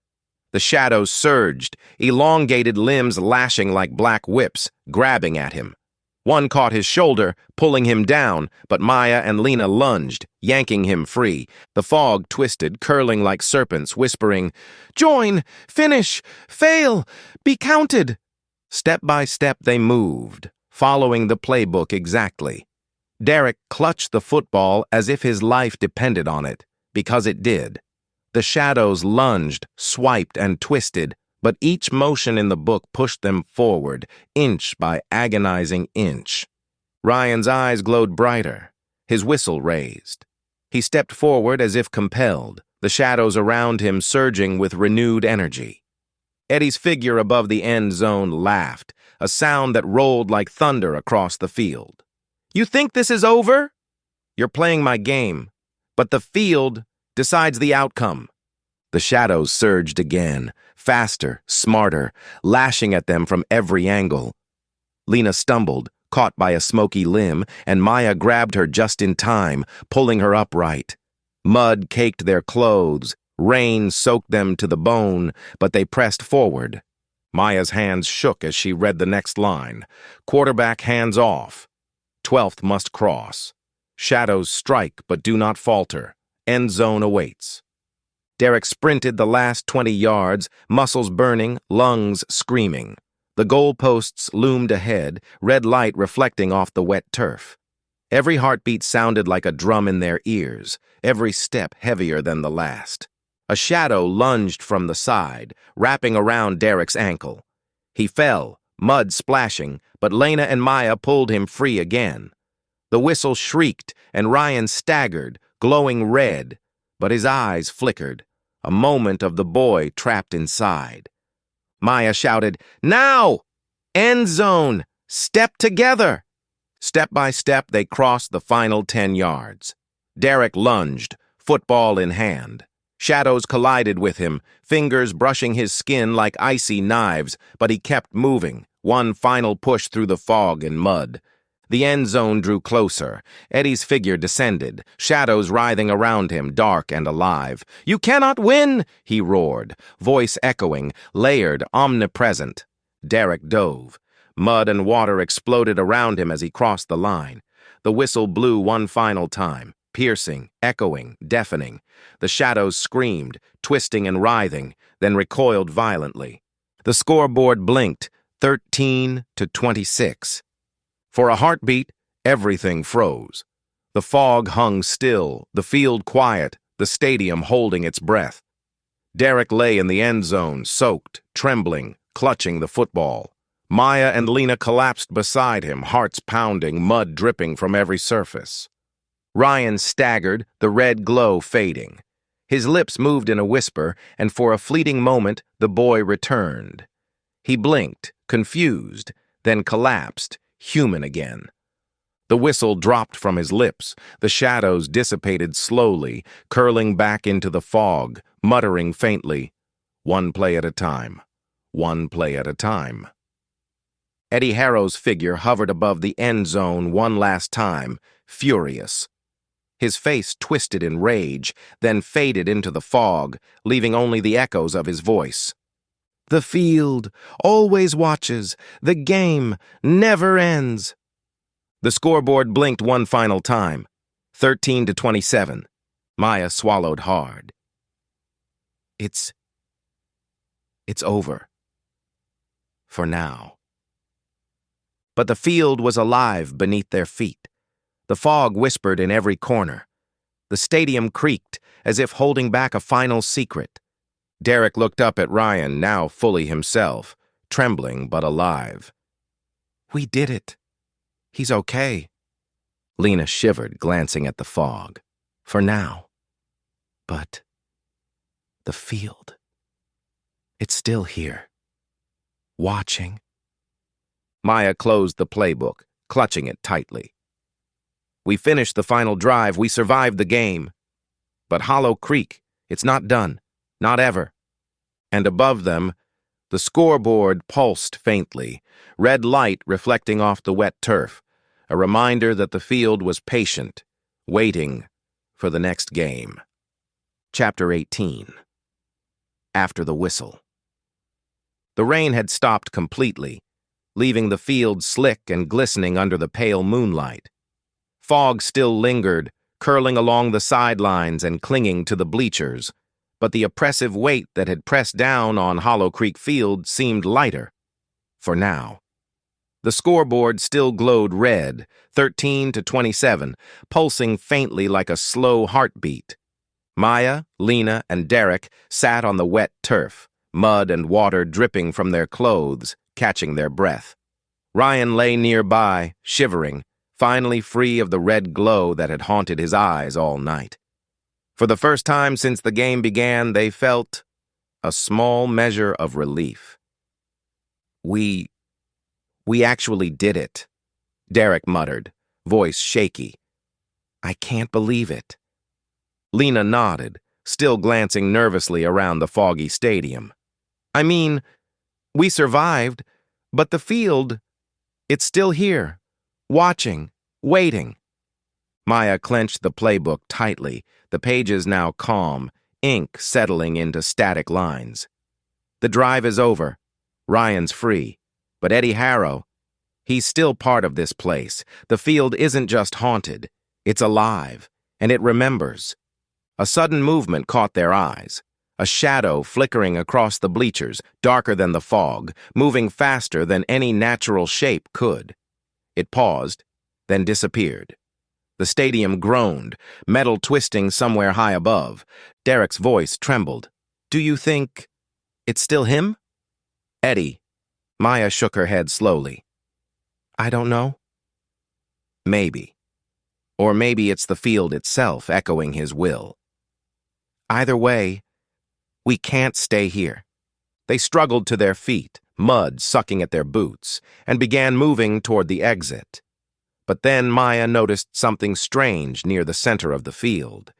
The shadows surged, elongated limbs lashing like black whips, grabbing at him. One caught his shoulder, pulling him down, but Maya and Lena lunged, yanking him free. The fog twisted, curling like serpents, whispering, "Join! Finish! Fail! Be counted!" Step by step they moved, following the playbook exactly. Derek clutched the football as if his life depended on it, because it did. The shadows lunged, swiped, and twisted, but each motion in the book pushed them forward, inch by agonizing inch. Ryan's eyes glowed brighter, his whistle raised. He stepped forward as if compelled, the shadows around him surging with renewed energy. Eddie's figure above the end zone laughed, a sound that rolled like thunder across the field. "You think this is over? You're playing my game, but the field decides the outcome." The shadows surged again, faster, smarter, lashing at them from every angle. Lena stumbled, caught by a smoky limb, and Maya grabbed her just in time, pulling her upright. Mud caked their clothes, rain soaked them to the bone, but they pressed forward. Maya's hands shook as she read the next line. "Quarterback hands off. 12th must cross. Shadows strike but do not falter. End zone awaits." Derek sprinted the last 20 yards, muscles burning, lungs screaming. The goalposts loomed ahead, red light reflecting off the wet turf. Every heartbeat sounded like a drum in their ears, every step heavier than the last. A shadow lunged from the side, wrapping around Derek's ankle. He fell, mud splashing, but Lena and Maya pulled him free again. The whistle shrieked, and Ryan staggered, glowing red, but his eyes flickered, a moment of the boy trapped inside. Maya shouted, "Now! End zone! Step together!" Step by step, they crossed the final 10 yards. Derek lunged, football in hand. Shadows collided with him, fingers brushing his skin like icy knives, but he kept moving, one final push through the fog and mud. The end zone drew closer. Eddie's figure descended, shadows writhing around him, dark and alive. "You cannot win!" he roared, voice echoing, layered, omnipresent. Derek dove. Mud and water exploded around him as he crossed the line. The whistle blew one final time, piercing, echoing, deafening. The shadows screamed, twisting and writhing, then recoiled violently. The scoreboard blinked, 13-26. For a heartbeat, everything froze. The fog hung still, the field quiet, the stadium holding its breath. Derek lay in the end zone, soaked, trembling, clutching the football. Maya and Lena collapsed beside him, hearts pounding, mud dripping from every surface. Ryan staggered, the red glow fading. His lips moved in a whisper, and for a fleeting moment, the boy returned. He blinked, confused, then collapsed, human again. The whistle dropped from his lips. The shadows dissipated slowly, curling back into the fog, muttering faintly, "One play at a time. One play at a time." Eddie Harrow's figure hovered above the end zone one last time, furious. His face twisted in rage, then faded into the fog, leaving only the echoes of his voice. The field always watches. The game never ends. The scoreboard blinked one final time. 13-27. Maya swallowed hard. It's over. For now. But the field was alive beneath their feet. The fog whispered in every corner. The stadium creaked, as if holding back a final secret. Derek looked up at Ryan, now fully himself, trembling but alive. We did it. He's okay. Lena shivered, glancing at the fog. For now. But the field. It's still here. Watching. Maya closed the playbook, clutching it tightly. We finished the final drive. We survived the game. But Hollow Creek, it's not done. Not ever. And above them, the scoreboard pulsed faintly, red light reflecting off the wet turf, a reminder that the field was patient, waiting for the next game. Chapter 18. After the whistle. The rain had stopped completely, leaving the field slick and glistening under the pale moonlight. Fog still lingered, curling along the sidelines and clinging to the bleachers, but the oppressive weight that had pressed down on Hollow Creek Field seemed lighter. For now. The scoreboard still glowed red, 13-27, pulsing faintly like a slow heartbeat. Maya, Lena, and Derek sat on the wet turf, mud and water dripping from their clothes, catching their breath. Ryan lay nearby, shivering, finally free of the red glow that had haunted his eyes all night. For the first time since the game began, they felt a small measure of relief. We actually did it, Derek muttered, voice shaky. I can't believe it. Lena nodded, still glancing nervously around the foggy stadium. I mean, we survived, but the field, it's still here, watching, waiting. Maya clenched the playbook tightly, the pages now calm, ink settling into static lines. The drive is over. Ryan's free. But Eddie Harrow, he's still part of this place. The field isn't just haunted. It's alive, and it remembers. A sudden movement caught their eyes. A shadow flickering across the bleachers, darker than the fog, moving faster than any natural shape could. It paused, then disappeared. The stadium groaned, metal twisting somewhere high above. Derek's voice trembled. Do you think it's still him? Eddie. Maya shook her head slowly. I don't know. Maybe. Or maybe it's the field itself echoing his will. Either way, we can't stay here. They struggled to their feet, mud sucking at their boots, and began moving toward the exit. But then Maya noticed something strange near the center of the field.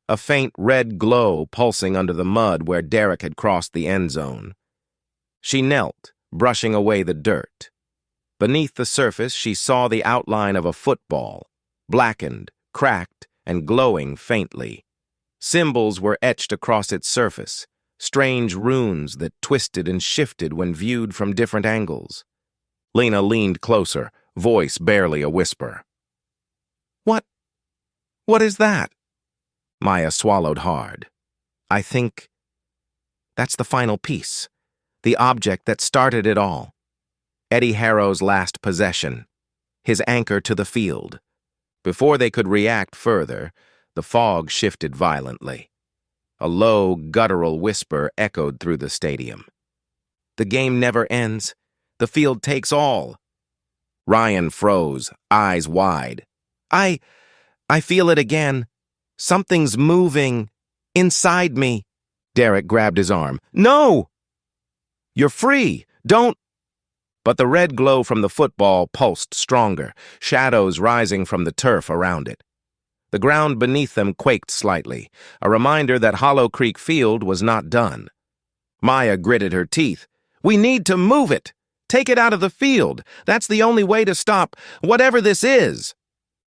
A faint red glow pulsing under the mud where Derek had crossed the end zone. She knelt, brushing away the dirt. Beneath the surface, she saw the outline of a football, blackened, cracked, and glowing faintly. Symbols were etched across its surface, strange runes that twisted and shifted when viewed from different angles. Lena leaned closer, voice barely a whisper. What is that? Maya swallowed hard. I think that's the final piece, the object that started it all. Eddie Harrow's last possession, his anchor to the field. Before they could react further, the fog shifted violently. A low, guttural whisper echoed through the stadium. The game never ends. The field takes all. Ryan froze, eyes wide. I feel it again. Something's moving. Inside me. Derek grabbed his arm. No! You're free. Don't... But the red glow from the football pulsed stronger, shadows rising from the turf around it. The ground beneath them quaked slightly, a reminder that Hollow Creek Field was not done. Maya gritted her teeth. We need to move it. Take it out of the field. That's the only way to stop whatever this is.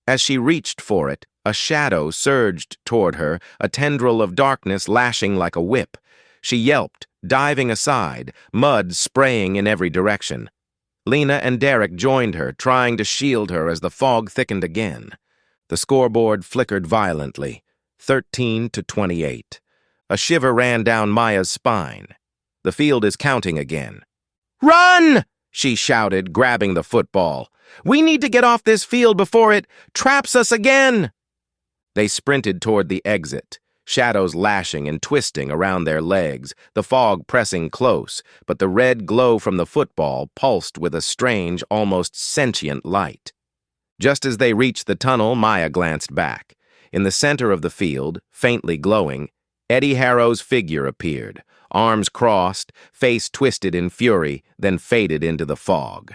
As she reached for it, A shadow surged toward her, a tendril of darkness lashing like a whip. She yelped, diving aside, mud spraying in every direction. Lena and Derek joined her, trying to shield her as the fog thickened again. The scoreboard flickered violently, 13-28. A shiver ran down Maya's spine. The field is counting again. "Run!" she shouted, grabbing the football. "We need to get off this field before it traps us again!" They sprinted toward the exit, shadows lashing and twisting around their legs, the fog pressing close, but the red glow from the football pulsed with a strange, almost sentient light. Just as they reached the tunnel, Maya glanced back. In the center of the field, faintly glowing, Eddie Harrow's figure appeared, arms crossed, face twisted in fury, then faded into the fog.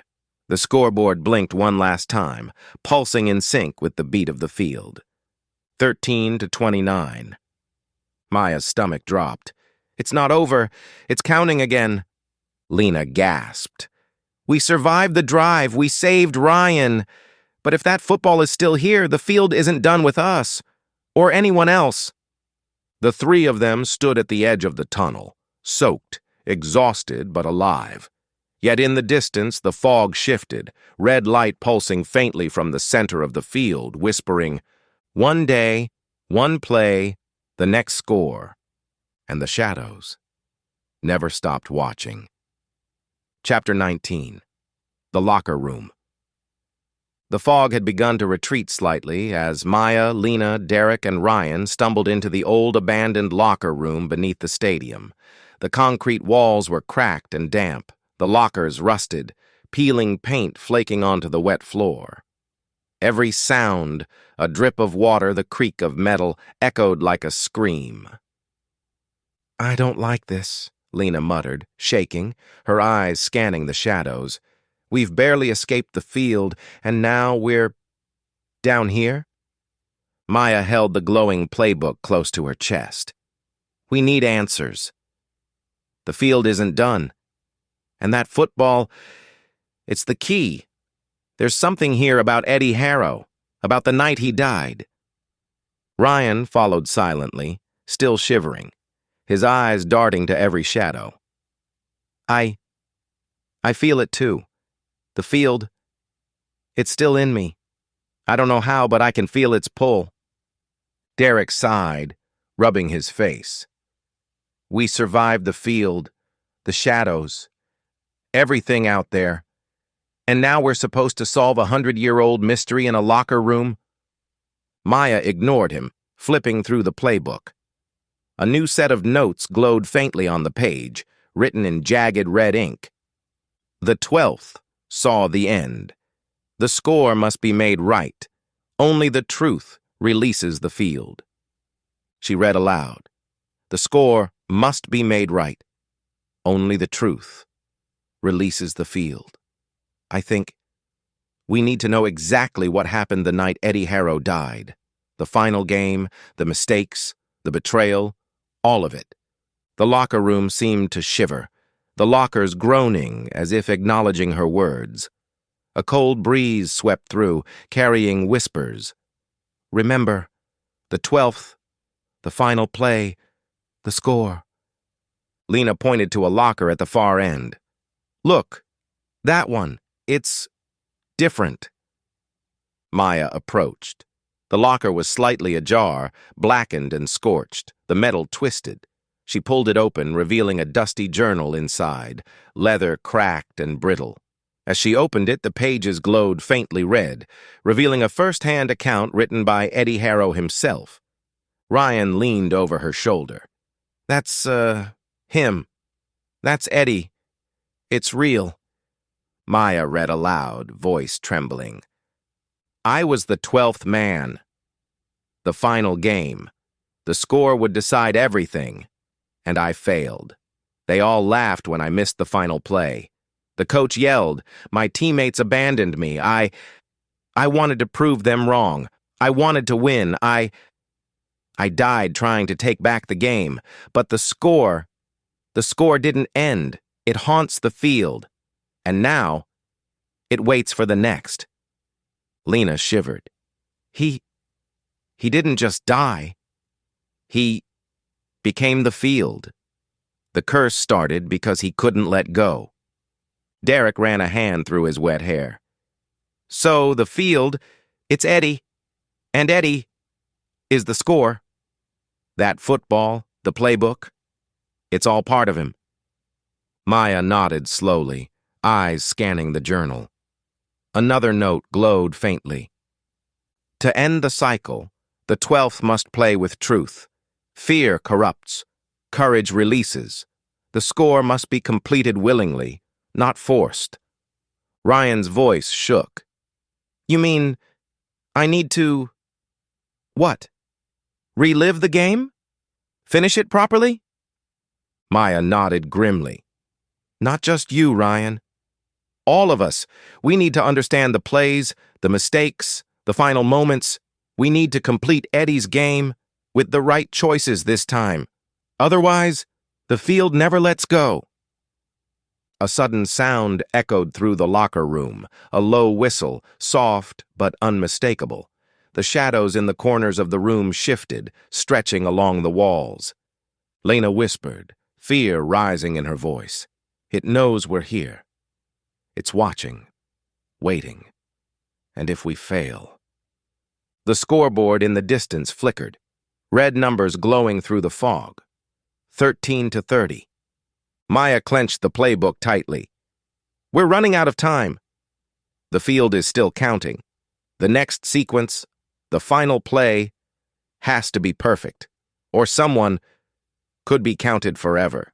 The scoreboard blinked one last time, pulsing in sync with the beat of the field. 13-29. Maya's stomach dropped. "It's not over. It's counting again." Lena gasped. "We survived the drive. We saved Ryan. But if that football is still here, the field isn't done with us. Or anyone else." The three of them stood at the edge of the tunnel, soaked, exhausted but alive. Yet in the distance, the fog shifted, red light pulsing faintly from the center of the field, whispering, "One day, one play, the next score." And the shadows never stopped watching. Chapter 19. The Locker Room. The fog had begun to retreat slightly as Maya, Lena, Derek, and Ryan stumbled into the old abandoned locker room beneath the stadium. The concrete walls were cracked and damp, the lockers rusted, peeling paint flaking onto the wet floor. Every sound, a drip of water, the creak of metal, echoed like a scream. "I don't like this," Lena muttered, shaking, her eyes scanning the shadows. "We've barely escaped the field, and now we're down here?" Maya held the glowing playbook close to her chest. "We need answers. The field isn't done. And that football, it's the key. There's something here about Eddie Harrow, about the night he died." Ryan followed silently, still shivering, his eyes darting to every shadow. I feel it too. The field, it's still in me. I don't know how, but I can feel its pull." Derek sighed, rubbing his face. "We survived the field, the shadows, everything out there. And now we're supposed to solve a 100-year-old mystery in a locker room?" Maya ignored him, flipping through the playbook. A new set of notes glowed faintly on the page, written in jagged red ink. "The 12th saw the end. The score must be made right. Only the truth releases the field." She read aloud. "The score must be made right. Only the truth releases the field. I think we need to know exactly what happened the night Eddie Harrow died. The final game, the mistakes, the betrayal, all of it." The locker room seemed to shiver, the lockers groaning as if acknowledging her words. A cold breeze swept through, carrying whispers. "Remember, the 12th, the final play, the score." Lena pointed to a locker at the far end. "Look, that one. It's different." Maya approached. The locker was slightly ajar, blackened and scorched, the metal twisted. She pulled it open, revealing a dusty journal inside, leather cracked and brittle. As she opened it, the pages glowed faintly red, revealing a first-hand account written by Eddie Harrow himself. Ryan leaned over her shoulder. "That's, him. That's Eddie. It's real." Maya read aloud, voice trembling. "I was the 12th man. The final game. The score would decide everything. And I failed. They all laughed when I missed the final play. The coach yelled. My teammates abandoned me. I wanted to prove them wrong. I wanted to win. I died trying to take back the game. But the score didn't end. It haunts the field. And now, it waits for the next." Lena shivered. He didn't just die. He became the field. The curse started because he couldn't let go. Derek ran a hand through his wet hair. So the field, it's Eddie. And Eddie is the score. That football, the playbook, it's all part of him. Maya nodded slowly, eyes scanning the journal. Another note glowed faintly. To end the cycle, the 12th must play with truth. Fear corrupts. Courage releases. The score must be completed willingly, not forced. Ryan's voice shook. You mean, I need to... What? Relive the game? Finish it properly? Maya nodded grimly. Not just you, Ryan. All of us. We need to understand the plays, the mistakes, the final moments. We need to complete Eddie's game with the right choices this time. Otherwise, the field never lets go. A sudden sound echoed through the locker room, a low whistle, soft but unmistakable. The shadows in the corners of the room shifted, stretching along the walls. Lena whispered, fear rising in her voice. It knows we're here. It's watching, waiting. And if we fail... The scoreboard in the distance flickered, red numbers glowing through the fog. 13-30. Maya clenched the playbook tightly. We're running out of time. The field is still counting. The next sequence, the final play, has to be perfect, or someone could be counted forever.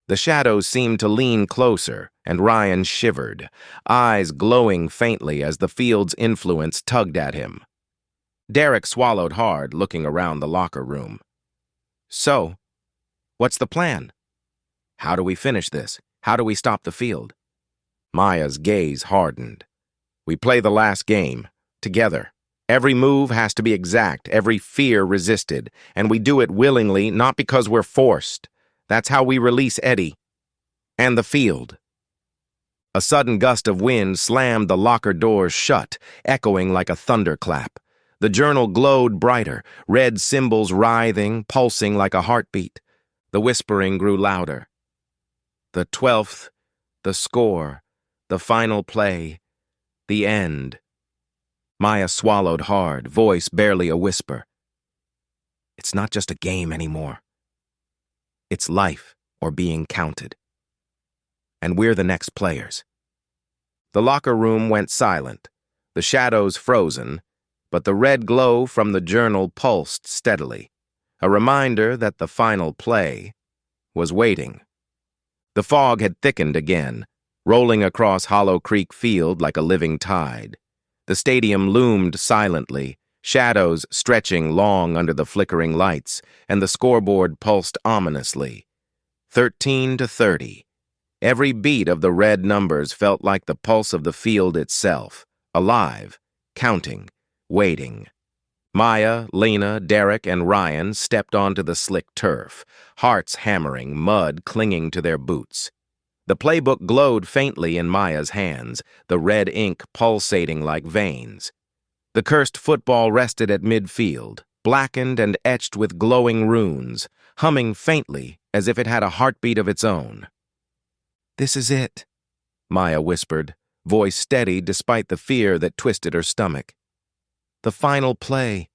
The shadows seemed to lean closer, and Ryan shivered, eyes glowing faintly as the field's influence tugged at him. Derek swallowed hard, looking around the locker room. So, what's the plan? How do we finish this? How do we stop the field? Maya's gaze hardened. We play the last game, together. Every move has to be exact, every fear resisted, and we do it willingly, not because we're forced. That's how we release Eddie. And the field. A sudden gust of wind slammed the locker doors shut, echoing like a thunderclap. The journal glowed brighter, red symbols writhing, pulsing like a heartbeat. The whispering grew louder. The 12th, the score, the final play, the end. Maya swallowed hard, voice barely a whisper. It's not just a game anymore. It's life or being counted. And we're the next players. The locker room went silent, the shadows frozen, but the red glow from the journal pulsed steadily, a reminder that the final play was waiting. The fog had thickened again, rolling across Hollow Creek Field like a living tide. The stadium loomed silently, shadows stretching long under the flickering lights, and the scoreboard pulsed ominously. 13-30. Every beat of the red numbers felt like the pulse of the field itself, alive, counting, waiting. Maya, Lena, Derek, and Ryan stepped onto the slick turf, hearts hammering, mud clinging to their boots. The playbook glowed faintly in Maya's hands, the red ink pulsating like veins. The cursed football rested at midfield, blackened and etched with glowing runes, humming faintly as if it had a heartbeat of its own. This is it, Maya whispered, voice steady despite the fear that twisted her stomach. The final play,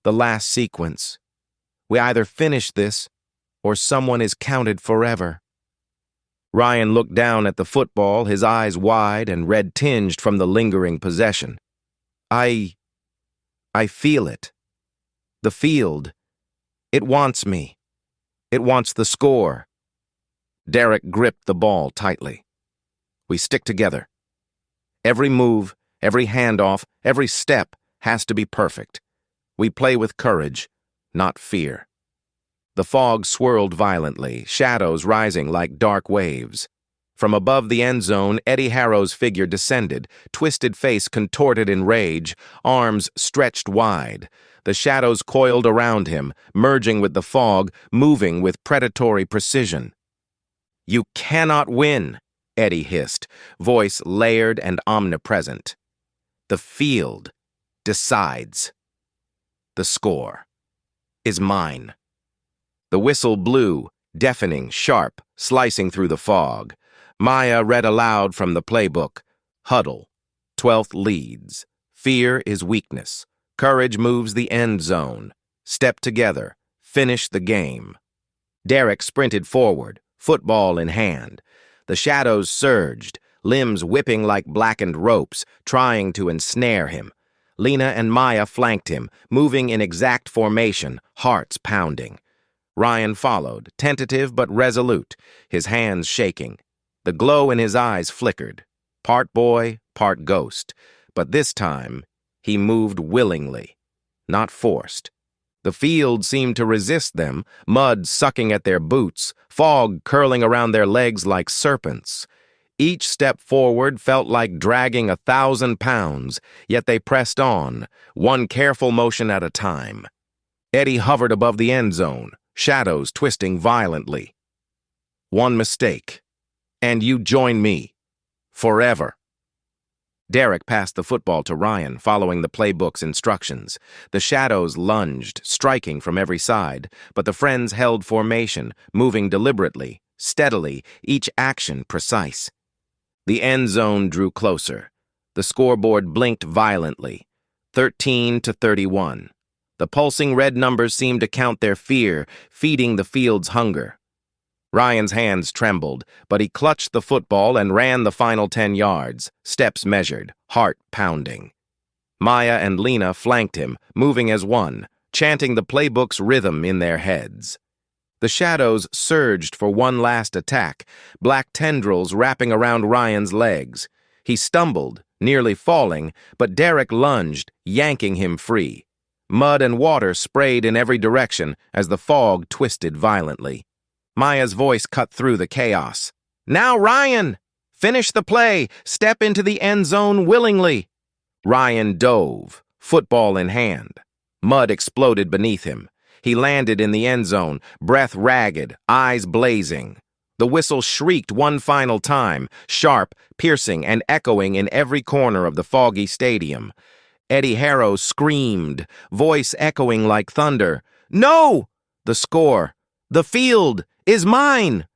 the last sequence. We either finish this, or someone is counted forever. Ryan looked down at the football, his eyes wide and red-tinged from the lingering possession. I feel it. The field. It wants me. It wants the score. Derek gripped the ball tightly. We stick together. Every move, every handoff, every step has to be perfect. We play with courage, not fear. The fog swirled violently, shadows rising like dark waves. From above the end zone, Eddie Harrow's figure descended, twisted face contorted in rage, arms stretched wide. The shadows coiled around him, merging with the fog, moving with predatory precision. You cannot win, Eddie hissed, voice layered and omnipresent. The field decides. The score is mine. The whistle blew, deafening, sharp, slicing through the fog. Maya read aloud from the playbook. Huddle. 12th leads. Fear is weakness. Courage moves the end zone. Step together. Finish the game. Derek sprinted forward, football in hand. The shadows surged, limbs whipping like blackened ropes, trying to ensnare him. Lena and Maya flanked him, moving in exact formation, hearts pounding. Ryan followed, tentative but resolute, his hands shaking. The glow in his eyes flickered. Part boy, part ghost. But this time, he moved willingly, not forced. The field seemed to resist them, mud sucking at their boots, fog curling around their legs like serpents. Each step forward felt like dragging 1,000 pounds, yet they pressed on, one careful motion at a time. Eddie hovered above the end zone, shadows twisting violently. One mistake, and you join me. Forever. Derek passed the football to Ryan, following the playbook's instructions. The shadows lunged, striking from every side, but the friends held formation, moving deliberately, steadily, each action precise. The end zone drew closer. The scoreboard blinked violently. 13-31. The pulsing red numbers seemed to count their fear, feeding the field's hunger. Ryan's hands trembled, but he clutched the football and ran the final 10 yards, steps measured, heart pounding. Maya and Lena flanked him, moving as one, chanting the playbook's rhythm in their heads. The shadows surged for one last attack, black tendrils wrapping around Ryan's legs. He stumbled, nearly falling, but Derek lunged, yanking him free. Mud and water sprayed in every direction as the fog twisted violently. Maya's voice cut through the chaos. Now, Ryan! Finish the play! Step into the end zone willingly! Ryan dove, football in hand. Mud exploded beneath him. He landed in the end zone, breath ragged, eyes blazing. The whistle shrieked one final time, sharp, piercing, and echoing in every corner of the foggy stadium. Eddie Harrow screamed, voice echoing like thunder. No! The score, the field, is mine!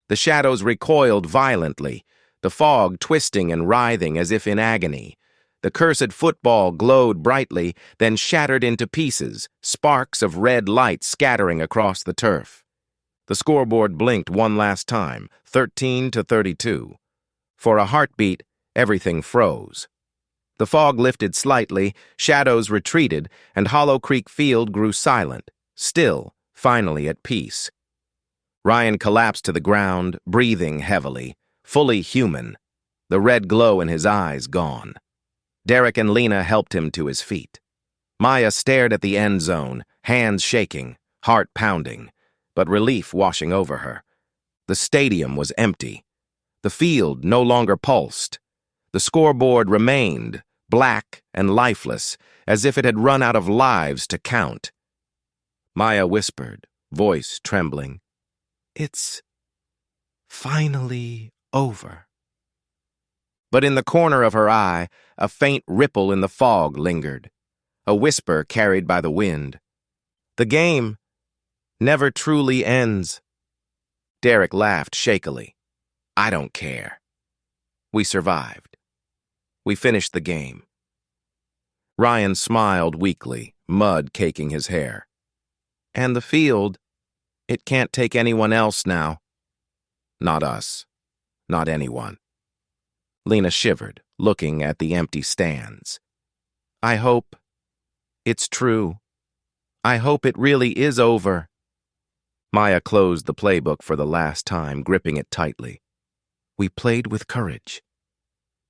The shadows recoiled violently, the fog twisting and writhing as if in agony. The cursed football glowed brightly, then shattered into pieces, sparks of red light scattering across the turf. The scoreboard blinked one last time, 13-32. For a heartbeat, everything froze. The fog lifted slightly, shadows retreated, and Hollow Creek Field grew silent, still, finally at peace. Ryan collapsed to the ground, breathing heavily, fully human, the red glow in his eyes gone. Derek and Lena helped him to his feet. Maya stared at the end zone, hands shaking, heart pounding, but relief washing over her. The stadium was empty. The field no longer pulsed. The scoreboard remained, black and lifeless, as if it had run out of lives to count. Maya whispered, voice trembling, "It's finally over." But in the corner of her eye, a faint ripple in the fog lingered, a whisper carried by the wind. The game never truly ends. Derek laughed shakily. I don't care. We survived. We finished the game. Ryan smiled weakly, mud caking his hair. And the field, it can't take anyone else now. Not us. Not anyone. Lena shivered, looking at the empty stands. I hope it's true. I hope it really is over. Maya closed the playbook for the last time, gripping it tightly. We played with courage.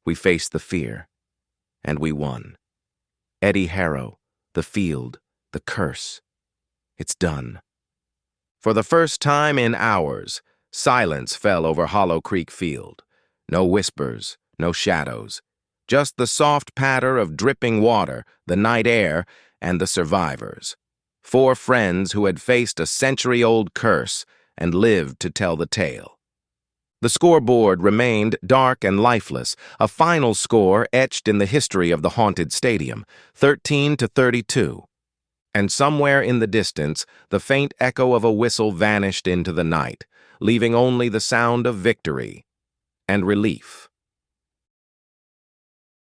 We faced the fear, and we won. Eddie Harrow, the field, the curse. It's done. For the first time in hours, silence fell over Hollow Creek Field. No whispers, no shadows. Just the soft patter of dripping water, the night air, and the survivors. 4 friends who had faced a century-old curse and lived to tell the tale. The scoreboard remained dark and lifeless, a final score etched in the history of the haunted stadium, 13-32. And somewhere in the distance, the faint echo of a whistle vanished into the night, leaving only the sound of victory and relief.